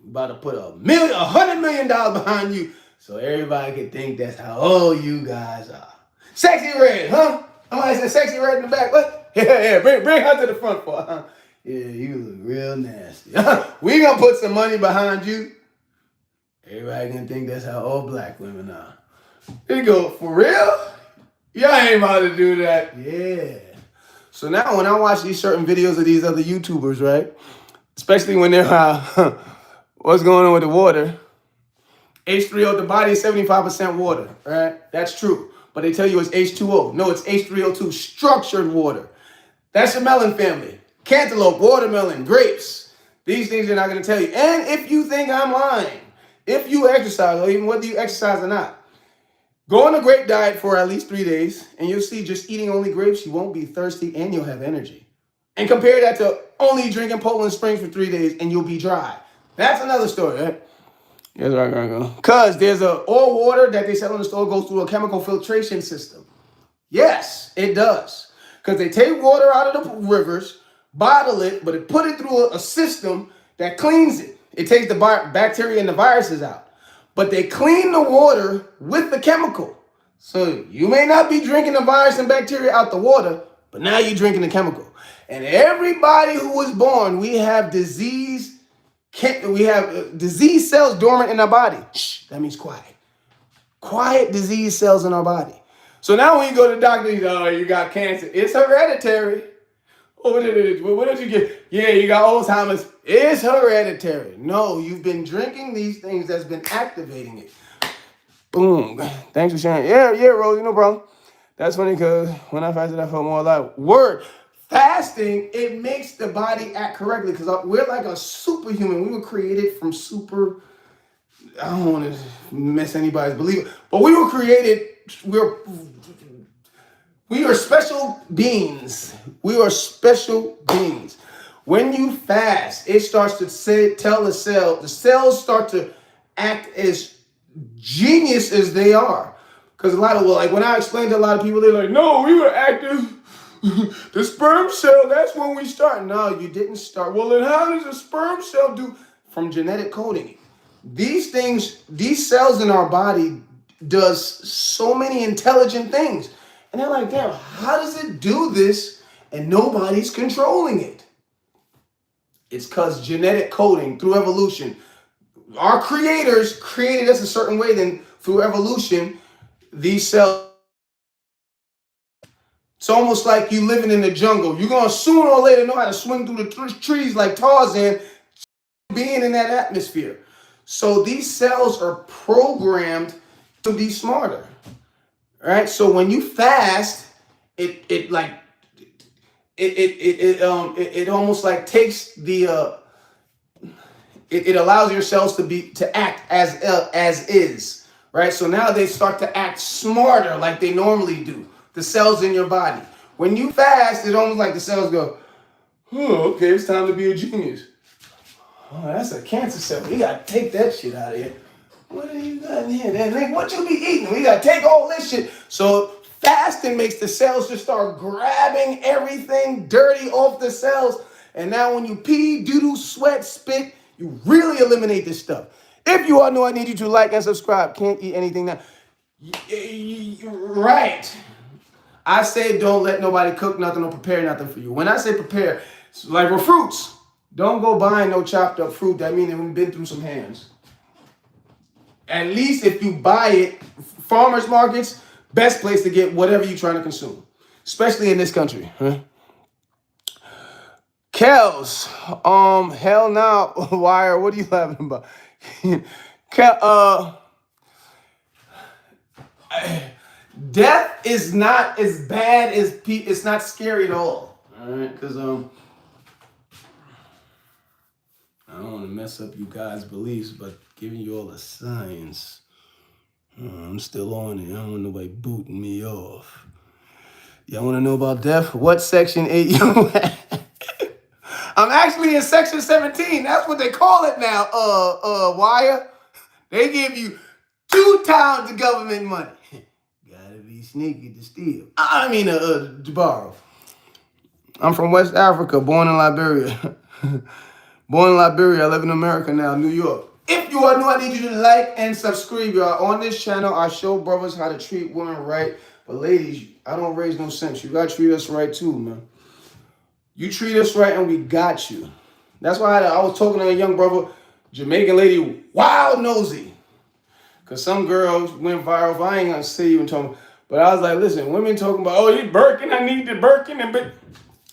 A: We about to put $100 million behind you, so everybody can think that's how old you guys are. Sexy Red, huh? Somebody said Sexy Red in the back. What? Yeah, bring her to the front for huh? Yeah, you look real nasty. We gonna put some money behind you. Everybody gonna think that's how all black women are. They go, for real? Y'all ain't about to do that. Yeah. So now when I watch these certain videos of these other YouTubers, right? Especially when they're, what's going on with the water? H3O, the body is 75% water, right? That's true. But they tell you it's H2O. No, it's H3O2, structured water. That's your melon family. Cantaloupe, watermelon, grapes. These things are not going to tell you. And if you think I'm lying, if you exercise, or even whether you exercise or not, go on a grape diet for at least 3 days, and you'll see just eating only grapes, you won't be thirsty and you'll have energy. And compare that to only drinking Poland Springs for 3 days and you'll be dry. That's another story, right? Yes, right. Because there's all water that they sell in the store goes through a chemical filtration system. Yes, it does. Because they take water out of the rivers, bottle it, but it put it through a system that cleans it. It takes the bacteria and the viruses out. But they clean the water with the chemical. So you may not be drinking the virus and bacteria out the water, but now you're drinking the chemical. And everybody who was born, we have disease cells dormant in our body. Shh, that means quiet. Quiet disease cells in our body. So now when you go to the doctor, you got cancer. It's hereditary. Oh, what did you get? Yeah, you got Alzheimer's. It's hereditary. No, you've been drinking these things that's been activating it. Boom. Thanks for sharing. Yeah, Rosie, no problem. That's funny because when I fasted, I felt more alive. Word. Fasting, it makes the body act correctly because we're like a superhuman. We were created from I don't want to mess anybody's belief, but we were created, we are special beings. We are special beings. When you fast, it starts to tell the cells start to act as genius as they are. Because when I explain to a lot of people, they're like, no, we were active. The sperm cell, that's when we start. No, you didn't start. Well, then how does a sperm cell do? From genetic coding. These cells in our body does so many intelligent things. And they're like, damn, how does it do this and nobody's controlling it? It's because genetic coding through evolution. Our creators created us a certain way, then through evolution, these cells. It's almost like you living in the jungle. You're going to sooner or later know how to swing through the trees like Tarzan, being in that atmosphere. So these cells are programmed to be smarter. Right? So when you fast, it almost like takes the it allows your cells to act as is, right? So now they start to act smarter like they normally do. The cells in your body. When you fast, it's almost like the cells go, oh, okay, it's time to be a genius. Oh, that's a cancer cell. We gotta take that shit out of here. What are you got in here? Then what you be eating? We gotta take all this shit. So fasting makes the cells just start grabbing everything dirty off the cells. And now when you pee, doodle, sweat, spit, you really eliminate this stuff. If you are new, I need you to like and subscribe. Can't eat anything now. Right. I say don't let nobody cook nothing or prepare nothing for you. When I say prepare, it's like with fruits. Don't go buying no chopped up fruit. That means we've been through some hands. At least if you buy it, farmers markets, best place to get whatever you're trying to consume. Especially in this country. Huh? Kels, hell now, Wire. What are you laughing about? Kel, death is not as bad as it's not scary at all. All right, because I don't want to mess up you guys' beliefs, but giving you all the science, I'm still on it. I don't want nobody booting me off. Y'all want to know about death? What section 8 you at? I'm actually in section 17. That's what they call it now. Wire. They give you 2 times the government money. Gotta be sneaky to steal. To borrow. I'm from West Africa, born in Liberia. Born in Liberia, I live in America now, New York. If you are new, I need you to like and subscribe, y'all. On this channel, I show brothers how to treat women right. But ladies, I don't raise no sense. You gotta treat us right too, man. You treat us right and we got you. That's why I was talking to a young brother, Jamaican lady, wild nosy. Because some girls went viral. I ain't gonna say even talking. But I was like, listen, women talking about, oh, you Birkin, I need the Birkin.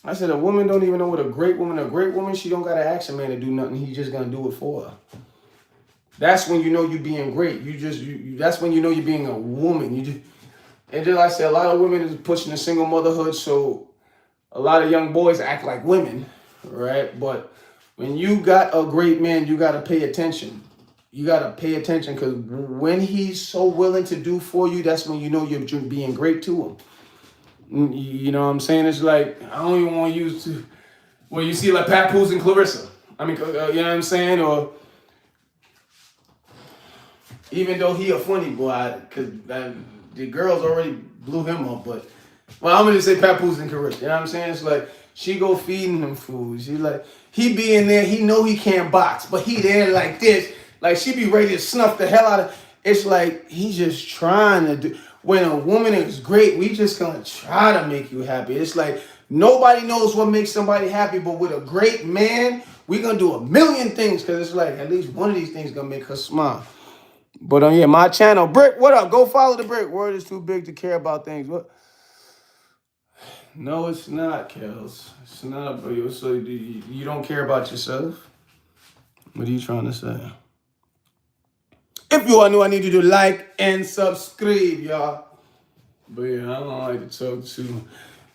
A: I said, a woman don't even know what a great woman, she don't got to ask a man to do nothing. He's just going to do it for her. That's when you know you're being great. That's when you know you're being a woman. And just like I said, a lot of women is pushing the single motherhood, so a lot of young boys act like women, right? But when you got a great man, you got to pay attention. You got to pay attention because when he's so willing to do for you, that's when you know you're being great to him. You know what I'm saying? It's like, I don't even want to use to, well, you see like Papoose and Clarissa. You know what I'm saying? Or even though he a funny boy, because the girls already blew him up, but, well, I'm going to say Papoose and Clarissa. You know what I'm saying? It's like, she go feeding him food. She like, he be in there, he know he can't box, but he there like this. Like, she be ready to snuff the hell out of, it's like, he's just trying to do. When a woman is great, we just gonna try to make you happy. It's like nobody knows what makes somebody happy, but with a great man, we gonna do a million things because it's like at least one of these things gonna make her smile. But yeah, my channel, Brick, what up? Go follow the Brick. Word is too big to care about things. What? No, it's not, Kels. It's not. So you don't care about yourself? What are you trying to say? If you are new, I need you to like and subscribe, y'all. But yeah, I don't like to talk to.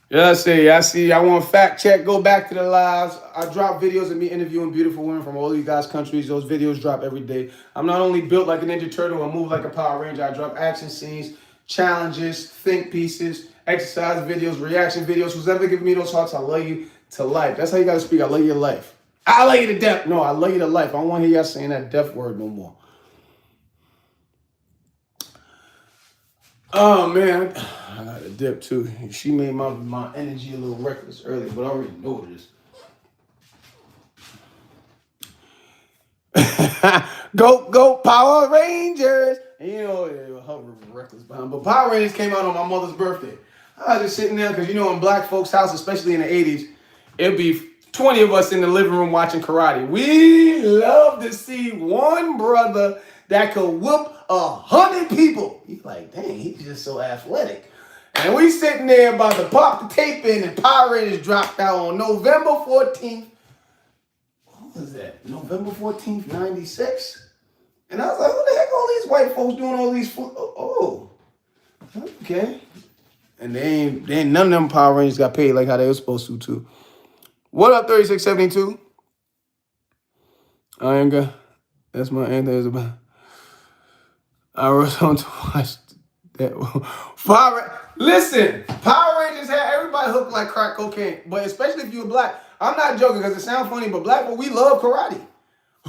A: Yeah, I see. I want fact check. Go back to the lives. I drop videos of me interviewing beautiful women from all these guys' countries. Those videos drop every day. I'm not only built like a Ninja Turtle or move like a Power Ranger. I drop action scenes, challenges, think pieces, exercise videos, reaction videos. Who's ever giving me those hearts, I love you to life. That's how you got to speak. I love you to life. I love you to death. No, I love you to life. I don't want to hear y'all saying that death word no more. Oh man, I got a dip too. She made my energy a little reckless earlier, but I already know this. Go Power Rangers! And you know, her reckless behind. But Power Rangers came out on my mother's birthday. I was just sitting there because you know in black folks' house, especially in the 80s, it'd be 20 of us in the living room watching karate. We love to see one brother that could whoop 100 people. He's like, dang, he's just so athletic. And we sitting there about to pop the tape in and Power Rangers dropped out on November 14th. What was that? November 14th, 96? And I was like, what the heck all these white folks doing all these okay. And they ain't none of them Power Rangers got paid like how they were supposed to too. What up, 3672? I ain't got, that's my anthem about. I was on to watch that. Listen, Power Rangers had everybody hooked like crack cocaine, but especially if you were black. I'm not joking because it sounds funny, but black people, we love karate.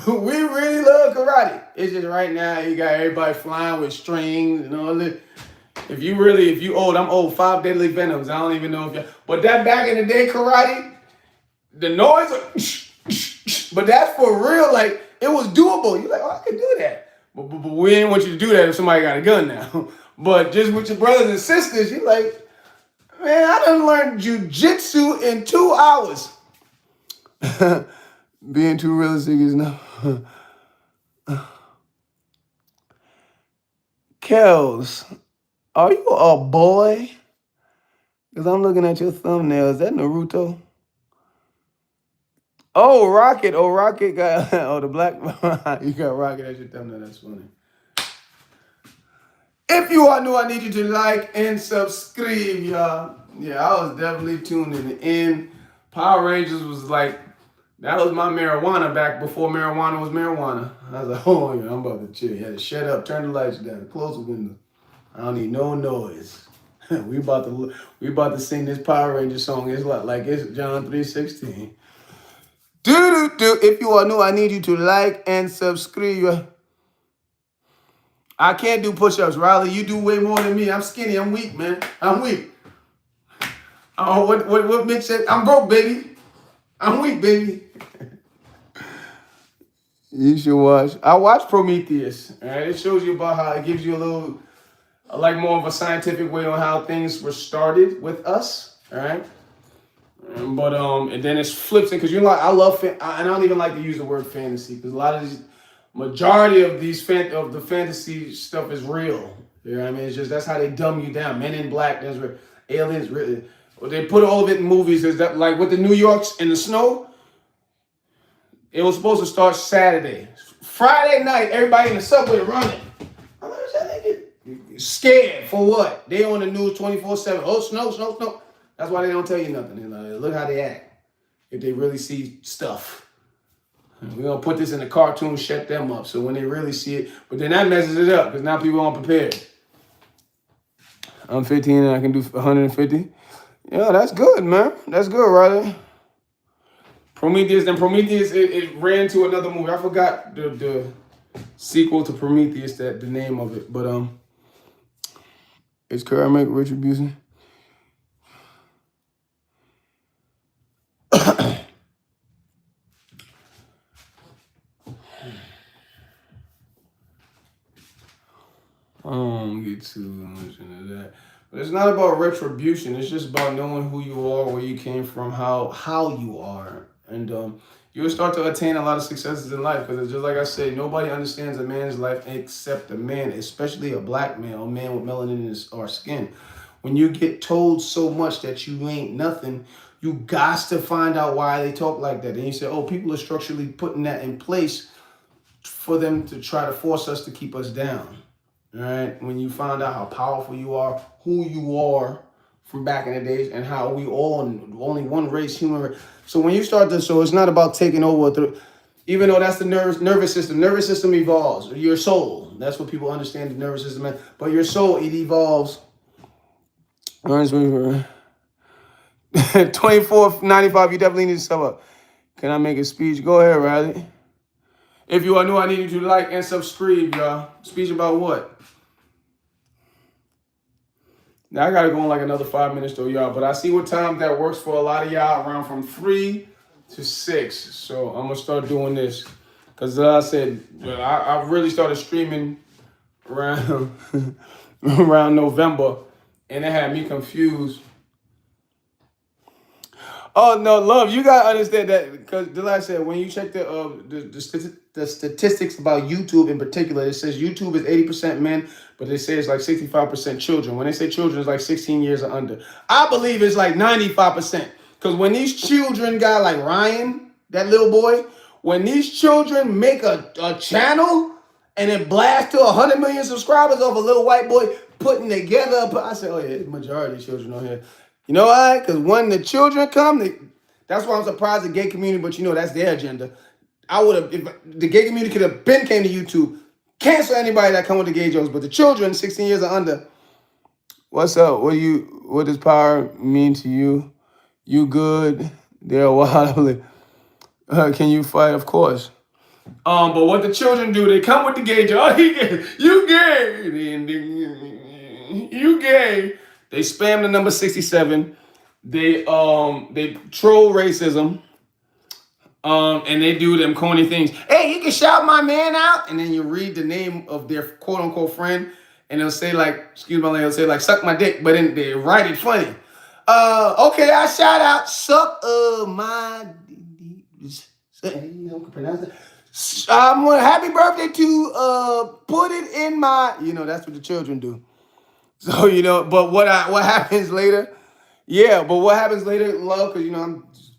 A: We really love karate. It's just right now you got everybody flying with strings and all this. If you old, I'm old. 5 Deadly Venoms. I don't even know if you. But that back in the day karate, the noise, but that's for real. Like it was doable. You're like, oh, I can do that. But we didn't want you to do that if somebody got a gun now. But just with your brothers and sisters, you're like, man, I done learned jujitsu in 2 hours. Being too realistic is no. Kels, are you a boy? Because I'm looking at your thumbnail. Is that Naruto? Oh, Rocket. Oh, Rocket got oh the black. You got Rocket as your thumbnail. That's funny. If you are new, I need you to like and subscribe, y'all. Yeah, I was definitely tuned in. Power Rangers was like, that was my marijuana back before marijuana was marijuana. I was like, oh yeah, I'm about to chill. You had to shut up, turn the lights down, close the window. I don't need no noise. we about to sing this Power Ranger song. It's like it's John 3:16. Do. If you are new, I need you to like and subscribe. I can't do push-ups, Riley. You do way more than me. I'm skinny. I'm weak, man. I'm weak. Oh, what Mitch said? I'm broke, baby. I'm weak, baby. You should watch. I watched Prometheus. All right, it shows you about how it gives you a little, like more of a scientific way on how things were started with us. All right. But and then it flips it because you know I love and I don't even like to use the word fantasy because a lot of these majority of the fantasy stuff is real. You know what I mean? It's just that's how they dumb you down. Men in Black, that's where aliens. Really, they put all of it in movies. Is that like with the New Yorks in the snow? It was supposed to start Saturday, Friday night. Everybody in the subway running. I'm like, scared for what? They on the news 24/7. Oh, snow. That's why they don't tell you nothing. You know, look how they act if they really see stuff. We're going to put this in the cartoon, shut them up. So when they really see it, but then that messes it up because now people aren't prepared. I'm 15 and I can do 150. Yeah, that's good, man. That's good, Riley. Prometheus, it ran to another movie. I forgot the sequel to Prometheus, that the name of it. But it's Karmic Retribution. I don't get too much into that. But it's not about retribution. It's just about knowing who you are, where you came from, how you are. And you'll start to attain a lot of successes in life. Because it's just like I said, nobody understands a man's life except a man, especially a black man, a man with melanin in his or skin. When you get told so much that you ain't nothing, you got to find out why they talk like that. And you say, oh, people are structurally putting that in place for them to try to force us to keep us down. All right, when you find out how powerful you are, who you are from back in the days, and how we all only one race, human race. So when you start to, so it's not about taking over. Even though that's the nervous system. Nervous system evolves. Your soul. That's what people understand the nervous system is. But your soul, it evolves. 24.95. You definitely need to sub up. Can I make a speech? Go ahead, Riley. If you are new, I need you to like and subscribe, y'all. Speech about what? Now, I got to go in like another 5 minutes though, y'all. But I see what time that works for a lot of y'all, around from 3 to 6. So I'm going to start doing this. Because I said, I really started streaming around, around November. And it had me confused. Oh, no, love, you got to understand that. Because like I said, when you check the statistics about YouTube in particular, it says YouTube is 80% men, but they say it's like 65% children. When they say children, it's like 16 years or under. I believe it's like 95%. Because when these children got like Ryan, that little boy, when these children make a channel and it blasts to 100 million subscribers of a little white boy putting together, I said, oh yeah, the majority of children on here. You know why? Because when the children come, that's why I'm surprised the gay community, but you know that's their agenda. I would have, if the gay community could have came to YouTube, cancel anybody that come with the gay jokes, but the children, 16 years or under, what's up? What does power mean to you? You good? They're wild. Can you fight? Of course. But what the children do, they come with the gay joke. Oh, he gay. You gay. You gay. They spam the number 67. They troll racism. And they do them corny things. Hey, you can shout my man out. And then you read the name of their quote unquote friend. And they'll say like, excuse my language, they'll say like, suck my dick. But then they write it funny. Okay, I shout out, suck my happy birthday to put it in my, that's what the children do. So, but what happens later? Yeah, but what happens later, love, because,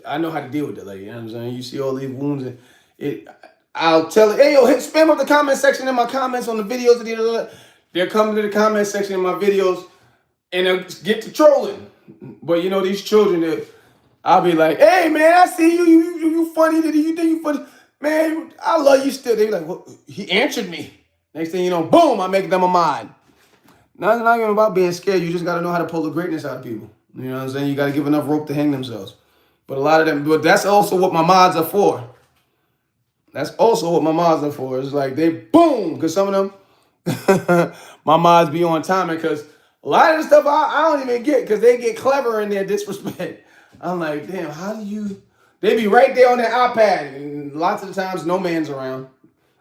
A: I know how to deal with it. Like, you know what I'm saying? You see all these wounds, and I'll tell it, hey, yo, spam up the comment section in my comments on the videos. They're coming to the comment section in my videos, and they'll get to trolling. But, you know, these children, I'll be like, hey, man, I see you. You funny. You think you funny? Man, I love you still. They be like, well, he answered me. Next thing you know, boom, I make them a mod. Now, it's not even about being scared. You just got to know how to pull the greatness out of people. You know what I'm saying? You got to give enough rope to hang themselves. But a lot of them, but that's also what my mods are for. That's also what my mods are for. It's like they boom, because some of them, my mods be on time, because a lot of the stuff I don't even get, because they get clever in their disrespect. I'm like, damn, how do you? They be right there on their iPad, and lots of the times no man's around.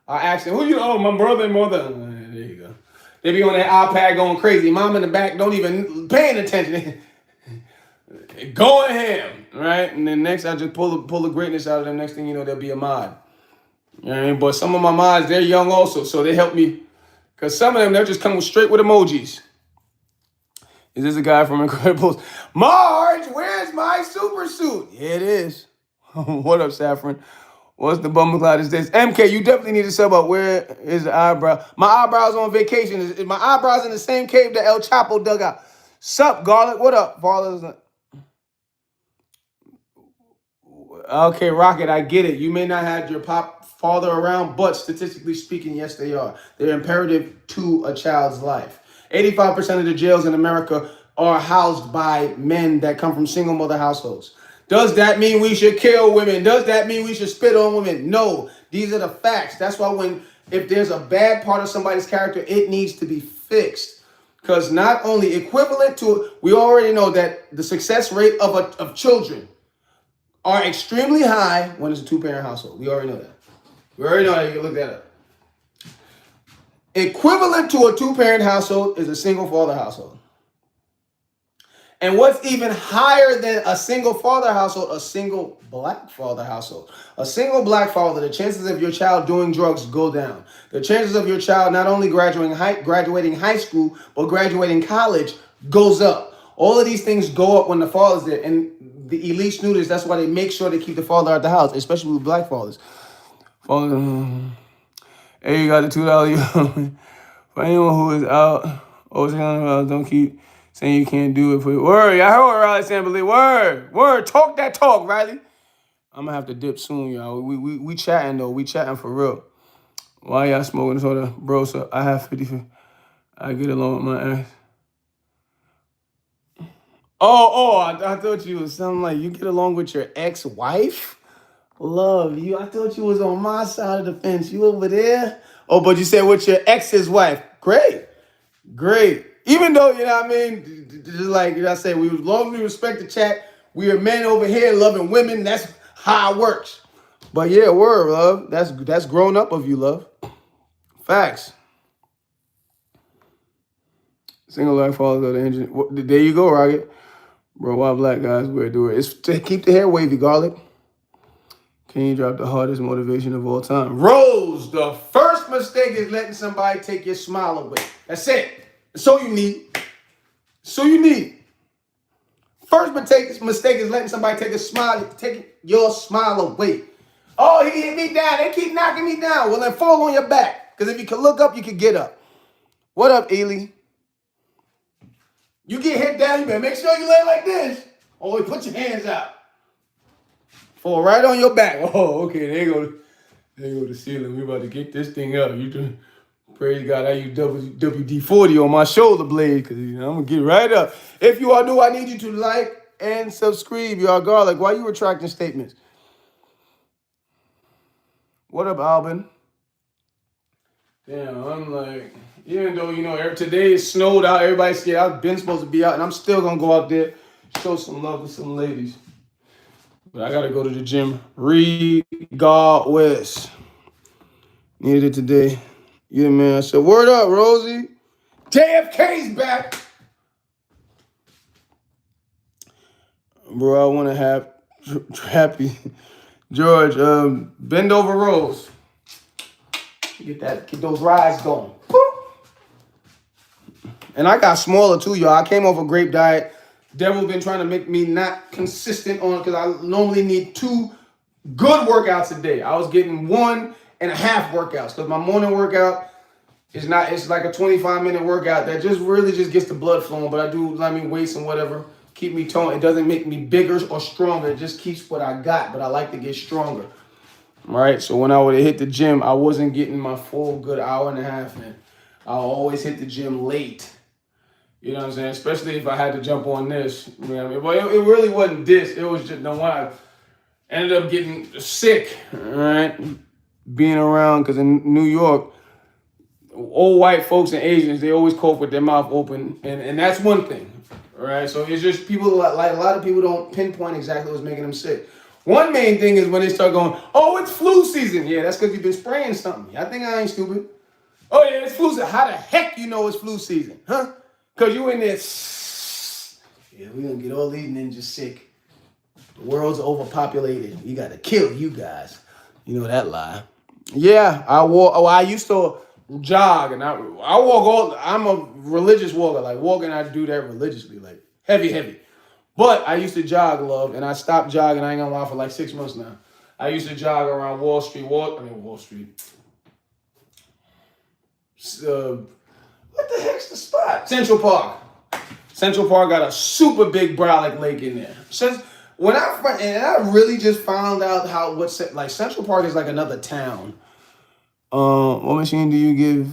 A: I ask them, who you? Oh, my brother and mother. There you go. They be on their iPad going crazy. Mom in the back don't even paying attention. Going ham, right? And then next, I just pull the greatness out of them. Next thing you know, they'll be a mod. You know what I mean? But some of my mods, they're young also, so they help me. Because some of them, they'll just come straight with emojis. Is this a guy from Incredibles? Marge, where's my super suit? Yeah, it is. What up, Saffron? What's the bumble cloud is this? MK, you definitely need to sub up. Where is the eyebrow? My eyebrow's on vacation. Is my eyebrow's in the same cave that El Chapo dug out? Sup, Garlic? What up, fathers? Okay, Rocket, I get it. You may not have your father around, but statistically speaking, yes, they are. They're imperative to a child's life. 85% of the jails in America are housed by men that come from single mother households. Does that mean we should kill women? Does that mean we should spit on women? No, these are the facts. That's why if there's a bad part of somebody's character, it needs to be fixed. Because not only equivalent to, we already know that the success rate of children are extremely high when it's a two-parent household. We already know that. We already know that. You can look that up. Equivalent to a two-parent household is a single-father household. And what's even higher than a single-father household, a single black father household. A single black father, the chances of your child doing drugs go down. The chances of your child not only graduating high school, but graduating college goes up. All of these things go up when the father's there. And the elite students, that's why they make sure they keep the father out the house, especially with black fathers. Hey, you got the $2. For anyone who is out, don't keep saying you can't do it. Word, I heard Riley saying, believe. Word, talk that talk, Riley. I'm gonna have to dip soon, y'all. We chatting though. We chatting for real. Why y'all smoking this order, bro? So I have 50. I get along with my ex. I thought you was something like you get along with your ex-wife. Love you. I thought you was on my side of the fence. You over there? Oh, but you said with your ex's wife. Great. Even though, you know what I mean, just like I said, we long as we respect the chat. We are men over here loving women. That's how it works. But yeah, word, love. That's grown up of you, love. Facts. Single life falls out of the engine. There you go, Rocket. Bro, why black guys wear do it? It's to keep the hair wavy, Garlic. Can you drop the hardest motivation of all time? Rose, the first mistake is letting somebody take your smile away. That's it. That's all you need. First mistake is letting somebody take your smile away. Oh, he hit me down. They keep knocking me down. Well, then fall on your back. Because if you can look up, you can get up. What up, Ely? You get hit down, you better make sure you lay like this. Oh, put your hands out. Fall right on your back. Oh, okay, there you go the ceiling. We about to get this thing up. Praise God, I use WD-40 on my shoulder blade because I'm going to get right up. If you are new, I need you to like and subscribe, y'all. Garlic, why you retracting statements? What up, Alvin? Damn, I'm like, even though, today it snowed out, everybody's scared. I've been supposed to be out, and I'm still going to go out there, show some love to some ladies. But I got to go to the gym regardless. Needed it today. Yeah, man. So word up, Rosie. JFK's back. Bro, I want to have happy. George, bend over Rose. Get those rides going. And I got smaller too, y'all. I came off a grape diet. Devil been trying to make me not consistent on, because I normally need 2 good workouts a day. I was getting 1.5 workouts, because my morning workout is not, it's like a 25-minute workout that just really just gets the blood flowing, but I do, weights and whatever, keep me toned. It doesn't make me bigger or stronger. It just keeps what I got, but I like to get stronger. All right, so when I would hit the gym, I wasn't getting my full good 1.5 hours in. I always hit the gym late. You know what I'm saying? Especially if I had to jump on this. You know what I mean? But it really wasn't this. It was just the one I ended up getting sick, all right? Being around, because in New York, old white folks and Asians, they always cope with their mouth open. And that's one thing, all right? So it's just people, like a lot of people don't pinpoint exactly what's making them sick. One main thing is when they start going, oh, it's flu season. Yeah, that's because you've been spraying something. I think I ain't stupid. Oh, yeah, it's flu season. How the heck you know it's flu season? Huh? Because you in there, yeah, we're going to get all these ninjas sick. The world's overpopulated. We got to kill you guys. You know that lie. Yeah, I used to jog, and I walk I'm a religious walker. Like walking, I do that religiously, like heavy. But I used to jog, love, and I stopped jogging, I ain't gonna lie, for like 6 months now. I used to jog around Wall Street. What the heck's the spot? Central Park. Central Park got a super big brolic lake in there. I really just found out like Central Park is like another town. What machine do you give?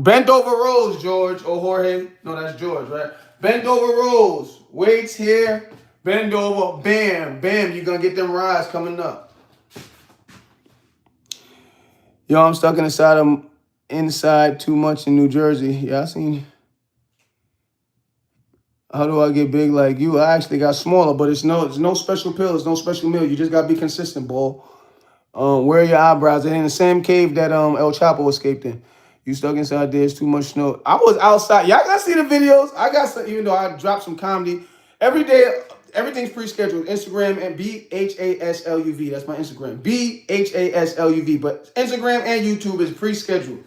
A: Bent over rows, George or Jorge. No, that's George, right? Bend over rows. Weights here. Bend over. Bam. Bam. You're going to get them rides coming up. Yo, I'm stuck inside too much in New Jersey. Yeah, I seen. How do I get big like you? I actually got smaller, but it's no special pill. It's no special meal. You just got to be consistent, boy. Where are your eyebrows? They're in the same cave that El Chapo escaped in. You stuck inside there. It's too much snow. I was outside. Y'all got to see the videos. I got some, even though I dropped some comedy. Every day, everything's pre-scheduled. Instagram and BenHasLuv. That's my Instagram. BenHasLuv. But Instagram and YouTube is pre-scheduled.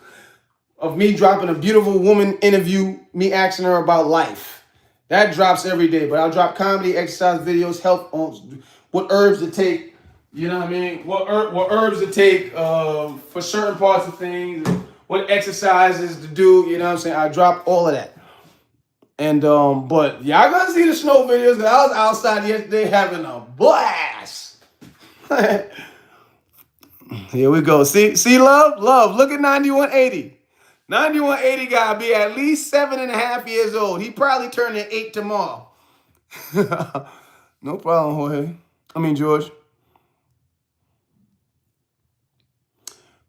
A: Of me dropping a beautiful woman interview, me asking her about life. That drops every day. But I'll drop comedy, exercise videos, health on what herbs to take. You know what I mean? What herbs to take for certain parts of things. What exercises to do. You know what I'm saying? I drop all of that. And but y'all gonna see the snow videos. I was outside yesterday having a blast. Here we go. See, love. Look at 9180. 9180 gotta be at least 7.5 years old. He probably turning 8 tomorrow. No problem, Jorge. George.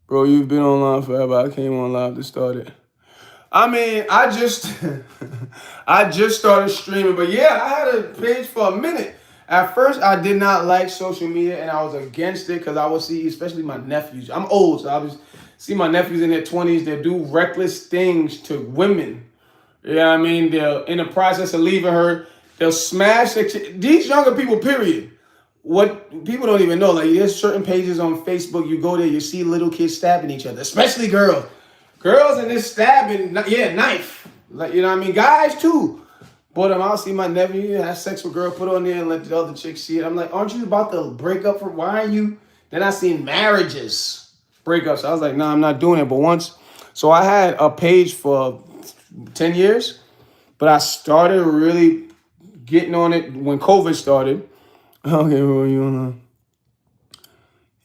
A: Bro, you've been online forever. I came on live to start it. I just started streaming, but yeah, I had a page for a minute. At first, I did not like social media, and I was against it because I would see, especially my nephews. I'm old, so I was see my nephews in their 20s. They do reckless things to women. You know what I mean? They're in the process of leaving her. They'll smash these younger people. Period. What people don't even know, like there's certain pages on Facebook. You go there, you see little kids stabbing each other, especially girls. Girls in this stabbing, knife. Like, you know what I mean? Guys too. But I'll see my nephew have sex with a girl, put on there and let the other chick see it. I'm like, aren't you about to break up? Why are you? Then I seen marriages break up. So I was like, nah, I'm not doing it. But once, so I had a page for 10 years, but I started really getting on it when COVID started. Okay, bro, you on?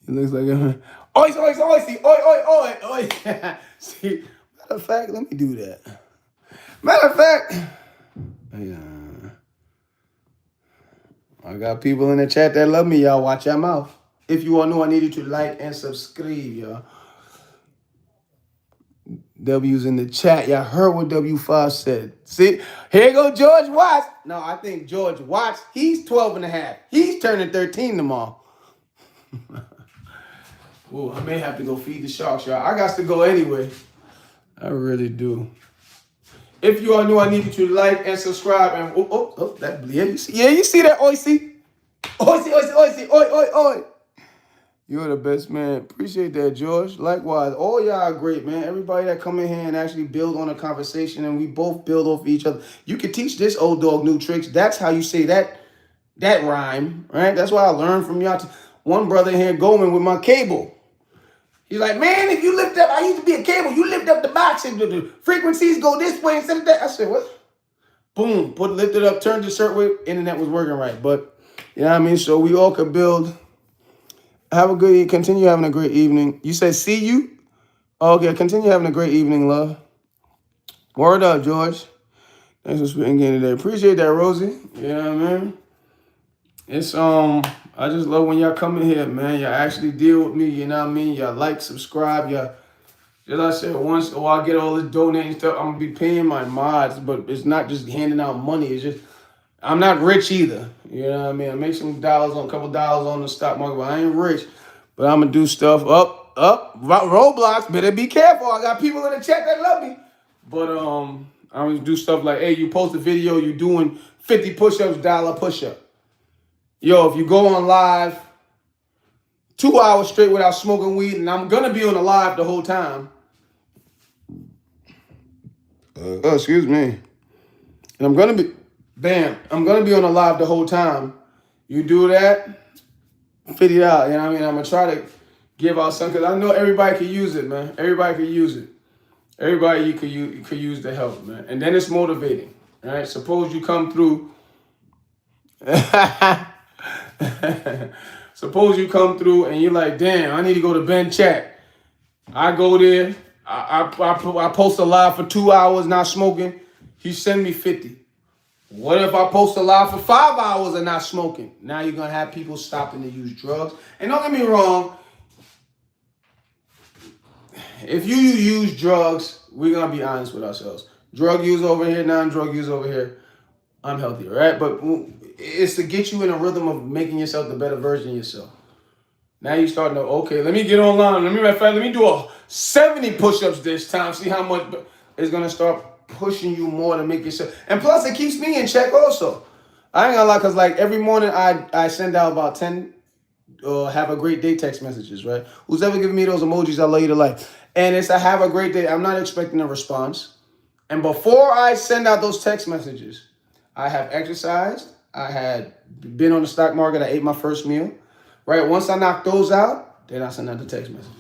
A: It looks like oi. See, matter of fact, let me do that. Matter of fact, I got people in the chat that love me, y'all. Watch your mouth. If you all know, I need you to like and subscribe, y'all. W's in the chat. Y'all heard what W5 said. See, here go George Watts. No, I think George Watts, he's 12.5. He's turning 13 tomorrow. Ooh, I may have to go feed the sharks, y'all. I got to go anyway. I really do. If you all knew, I need you to like and subscribe. And you see that? Oi. You're the best, man. Appreciate that, George. Likewise, all y'all are great, man. Everybody that come in here and actually build on a conversation, and we both build off each other. You can teach this old dog new tricks. That's how you say that rhyme, right? That's what I learned from y'all. One brother here going with my cable. He's like, man, if you lift up, I used to be a cable. You lift up the box and the frequencies go this way instead of that. I said, what? Boom, lift it up, turned the shirt with, internet was working right. But, you know what I mean? So we all could build. Have a good, continue having a great evening. You said see you? Okay, continue having a great evening, love. Word up, George. Thanks for spitting game today. Appreciate that, Rosie. You know what I mean? It's I just love when y'all come in here, man. Y'all actually deal with me, you know what I mean? Y'all like, subscribe, y'all. As I said, once I get all this donating stuff, I'm gonna be paying my mods, but it's not just handing out money. It's just I'm not rich either. You know what I mean? I make some dollars on a couple dollars on the stock market, but I ain't rich. But I'm gonna do stuff up roadblocks. Better be careful. I got people in the chat that love me. But I'm gonna do stuff like, hey, you post a video, you doing 50 push-ups, $1 push-up. Yo, if you go on live 2 hours straight without smoking weed, and I'm gonna be on the live the whole time. Excuse me. And I'm gonna be I'm gonna be on the live the whole time. You do that, $50. You know what I mean? I'm gonna try to give out some because I know everybody can use it, man. Everybody can use it. Everybody you could use the help, man. And then it's motivating. All right. Suppose you come through. Suppose you come through and you're like, damn, I need to go to Ben chat. I go there. I post a live for 2 hours not smoking. He send me 50. What if I post a live for 5 hours and not smoking? Now you're going to have people stopping to use drugs. And don't get me wrong. If you use drugs, we're going to be honest with ourselves. Drug use over here, non-drug use over here, unhealthy, right? But it's to get you in a rhythm of making yourself the better version of yourself. Now you're starting to, okay, let me get online. Let me do a 70 push-ups this time. See how much it's going to start pushing you more to make yourself. And plus, it keeps me in check also. I ain't gonna lie, because like every morning I send out about 10 have a great day text messages, right? Who's ever giving me those emojis, I love you to life. And it's a have a great day. I'm not expecting a response. And before I send out those text messages, I have exercised. I had been on the stock market. I ate my first meal. Right? Once I knock those out, then I send out the text messages.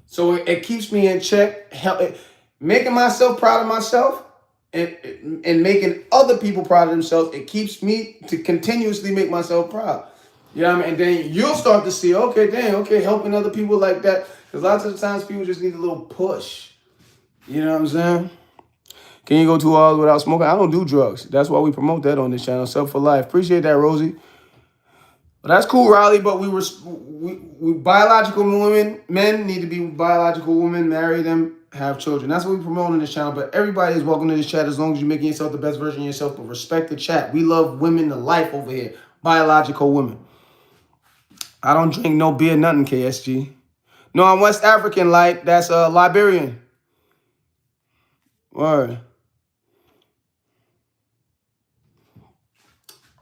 A: So it keeps me in check, making myself proud of myself and making other people proud of themselves. It keeps me to continuously make myself proud. You know what I mean? And then you'll start to see, okay, helping other people like that. Because lots of the times people just need a little push. You know what I'm saying? Can you go 2 hours without smoking? I don't do drugs. That's why we promote that on this channel. Self for life. Appreciate that, Rosie. But that's cool, Riley. But we biological men need to be biological women, marry them, have children. That's what we promote on this channel. But everybody is welcome to this chat as long as you're making yourself the best version of yourself. But respect the chat. We love women to life over here. Biological women. I don't drink no beer, nothing, KSG. No, I'm West African, like that's Liberian. Word.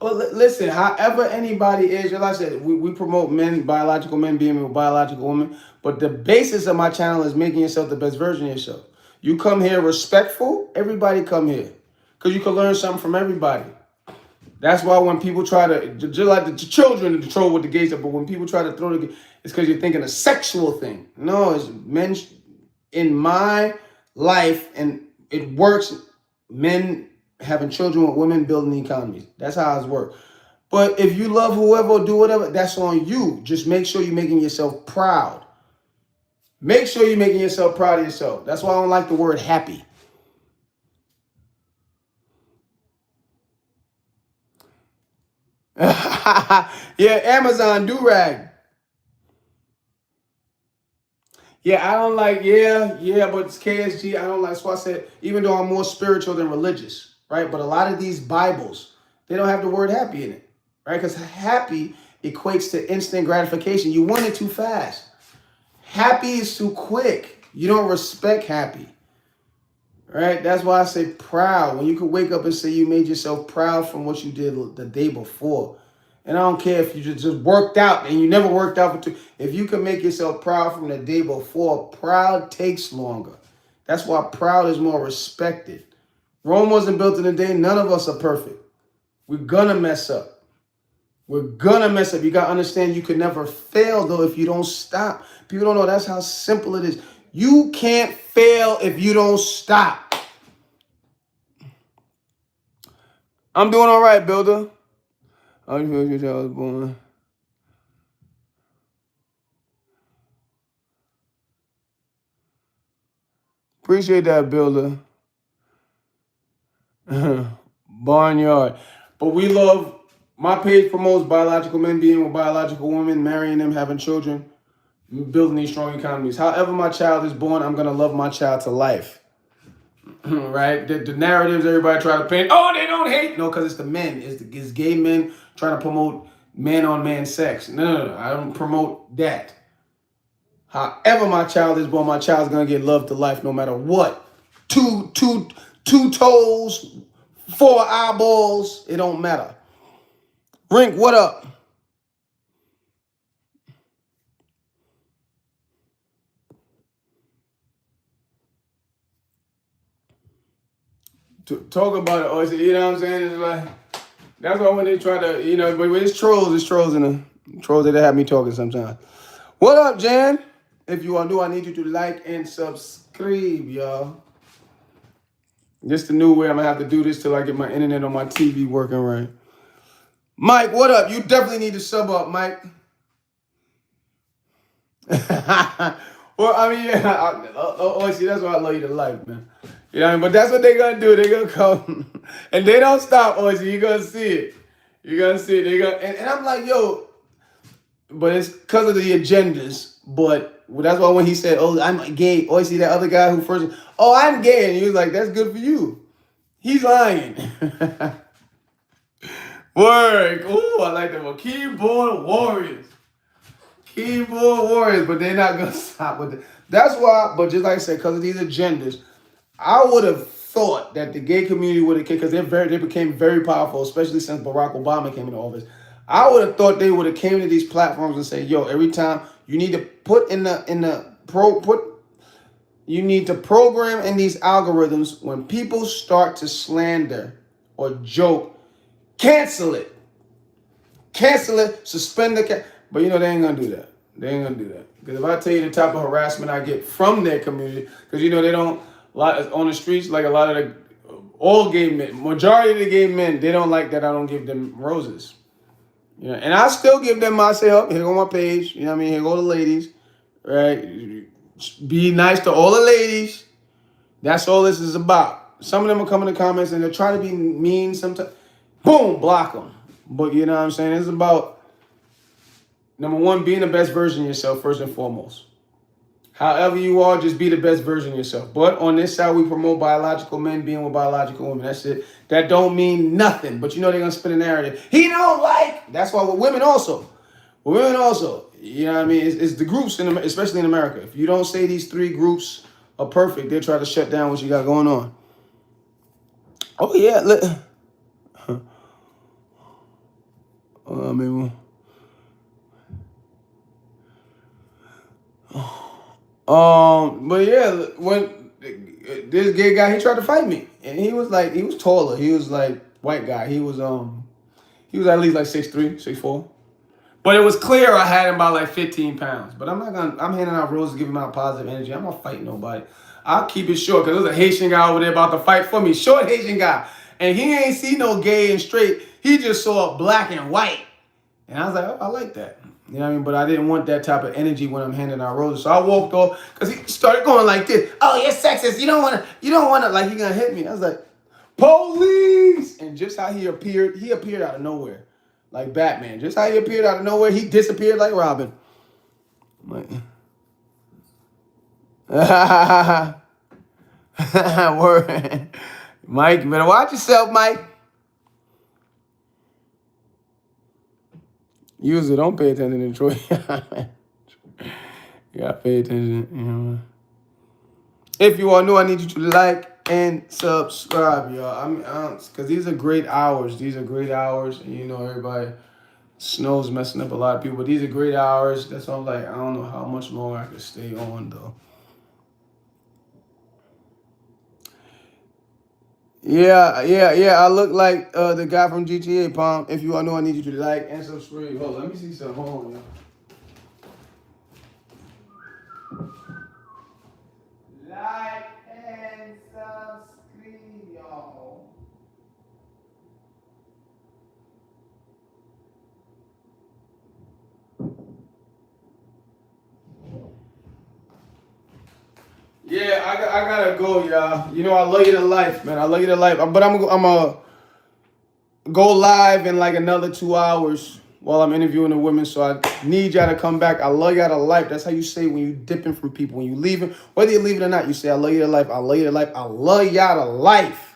A: Well, listen, however anybody is, like I said, we promote men, biological men being with biological women. But the basis of my channel is making yourself the best version of yourself. You come here respectful, everybody come here. Because you can learn something from everybody. That's why when people try to, just like the children to troll with the gays, but when people try to throw the gays, it's because you're thinking a sexual thing. No, it's men in my life, and it works, men having children with women building the economies. That's how it's work. But if you love whoever or do whatever, that's on you. Just make sure you're making yourself proud. Make sure you're making yourself proud of yourself. That's why I don't like the word happy. Yeah, Amazon do-rag. Yeah, I don't like, but it's KSG. I don't like, that's why I said, even though I'm more spiritual than religious, right? But a lot of these Bibles, they don't have the word happy in it, right? Because happy equates to instant gratification. You want it too fast. Happy is too quick. You don't respect happy, right? That's why I say proud. When you can wake up and say you made yourself proud from what you did the day before. And I don't care if you just worked out and you never worked out for 2. If you can make yourself proud from the day before, proud takes longer. That's why proud is more respected. Rome wasn't built in a day. None of us are perfect. We're gonna mess up. We're gonna mess up. You gotta understand you can never fail though if you don't stop. People don't know that's how simple it is. You can't fail if you don't stop. I'm doing all right, Builder. I was born. Appreciate that, Builder. Barnyard. But we love, my page promotes biological men being with biological women, marrying them, having children, building these strong economies. However my child is born, I'm going to love my child to life. Right? The narratives everybody try to paint, oh, they don't hate. No, because it's the men. It's gay men trying to promote man-on-man sex. No. I don't promote that. However my child is born, my child's going to get love to life no matter what. Two toes, 4 eyeballs, it don't matter. Rink, what up? Talk about it, or you know what I'm saying? It's like, that's why when they try to, you know, but it's trolls in the trolls that have me talking sometimes. What up, Jan? If you are new, I need you to like and subscribe, y'all. This the new way. I'm gonna have to do this till I get my internet on my TV working right. Mike, what up? You definitely need to sub up, Mike. Well, I mean, yeah. See, that's why I love you to life, man. You know what I mean? But that's what they're gonna do. They're gonna come, and they don't stop. You're gonna see it. You're gonna see it. They're gonna, and I'm like, yo, but it's because of the agendas. But that's why when he said, "Oh, I'm gay," see that other guy who first, "Oh, I'm gay," and he was like, "That's good for you." He's lying. Work. Ooh, I like them. Keyboard warriors. Keyboard warriors, but they're not gonna stop with it. That's why. But just like I said, because of these agendas, I would have thought that the gay community would have, because they became very powerful, especially since Barack Obama came into office. I would have thought they would have came to these platforms and say, "Yo, every time you need to put you need to program in these algorithms when people start to slander or joke, cancel it, suspend the." But you know they ain't gonna do that. They ain't gonna do that because if I tell you the type of harassment I get from their community, because you know they don't. On the streets, like a lot of all gay men, majority of the gay men, they don't like that I don't give them roses. You know, and I still give them my say up. Here go my page. You know what I mean? Here go the ladies. Right? Be nice to all the ladies. That's all this is about. Some of them will come in the comments and they're trying to be mean sometimes. Boom, block them. But you know what I'm saying? It's about, number one, being the best version of yourself first and foremost. However you are, just be the best version of yourself. But on this side, we promote biological men being with biological women. That's it. That don't mean nothing. But you know they're going to spin a narrative. He don't like. That's why with women also. With women also. You know what I mean? It's the groups, especially in America. If you don't say these 3 groups are perfect, they'll try to shut down what you got going on. Oh, yeah. I mean... But yeah, when this gay guy, he tried to fight me, and he was taller. He was like white guy. He was at least like 6'3", 6'4". But it was clear I had him by like 15 pounds. But I'm handing out roses, giving out positive energy. I'm not fighting nobody. I'll keep it short because there's a Haitian guy over there about to fight for me. Short Haitian guy. And he ain't see no gay and straight. He just saw black and white. And I was like, oh, I like that. You know what I mean? But I didn't want that type of energy when I'm handing out roses. So I walked off because he started going like this. Oh, you're sexist. You don't want to, like, you're going to hit me. I was like, police. And just how he appeared out of nowhere. Like Batman. Just how he appeared out of nowhere, he disappeared like Robin. Like, word. Mike, you better watch yourself, Mike. User, don't pay attention to Troy. You gotta pay attention. You know. If you are new, I need you to like and subscribe, y'all. Because these are great hours. These are great hours. And you know, everybody Snow's messing up a lot of people, but these are great hours. That's why I'm like, I don't know how much longer I can stay on though. Yeah. I look like the guy from GTA, Palm. If you all know, I need you to like and subscribe. Hold on, let me see something. Hold on, y'all. Like and subscribe, y'all. Yeah, I gotta go, y'all. You know, I love you to life, man. I love you to life. But I'm a go live in like another 2 hours while I'm interviewing the women. So I need y'all to come back. I love y'all to life. That's how you say when you dipping from people. When you leaving, whether you're leaving or not, you say I love you to life. I love you to life. I love y'all to life.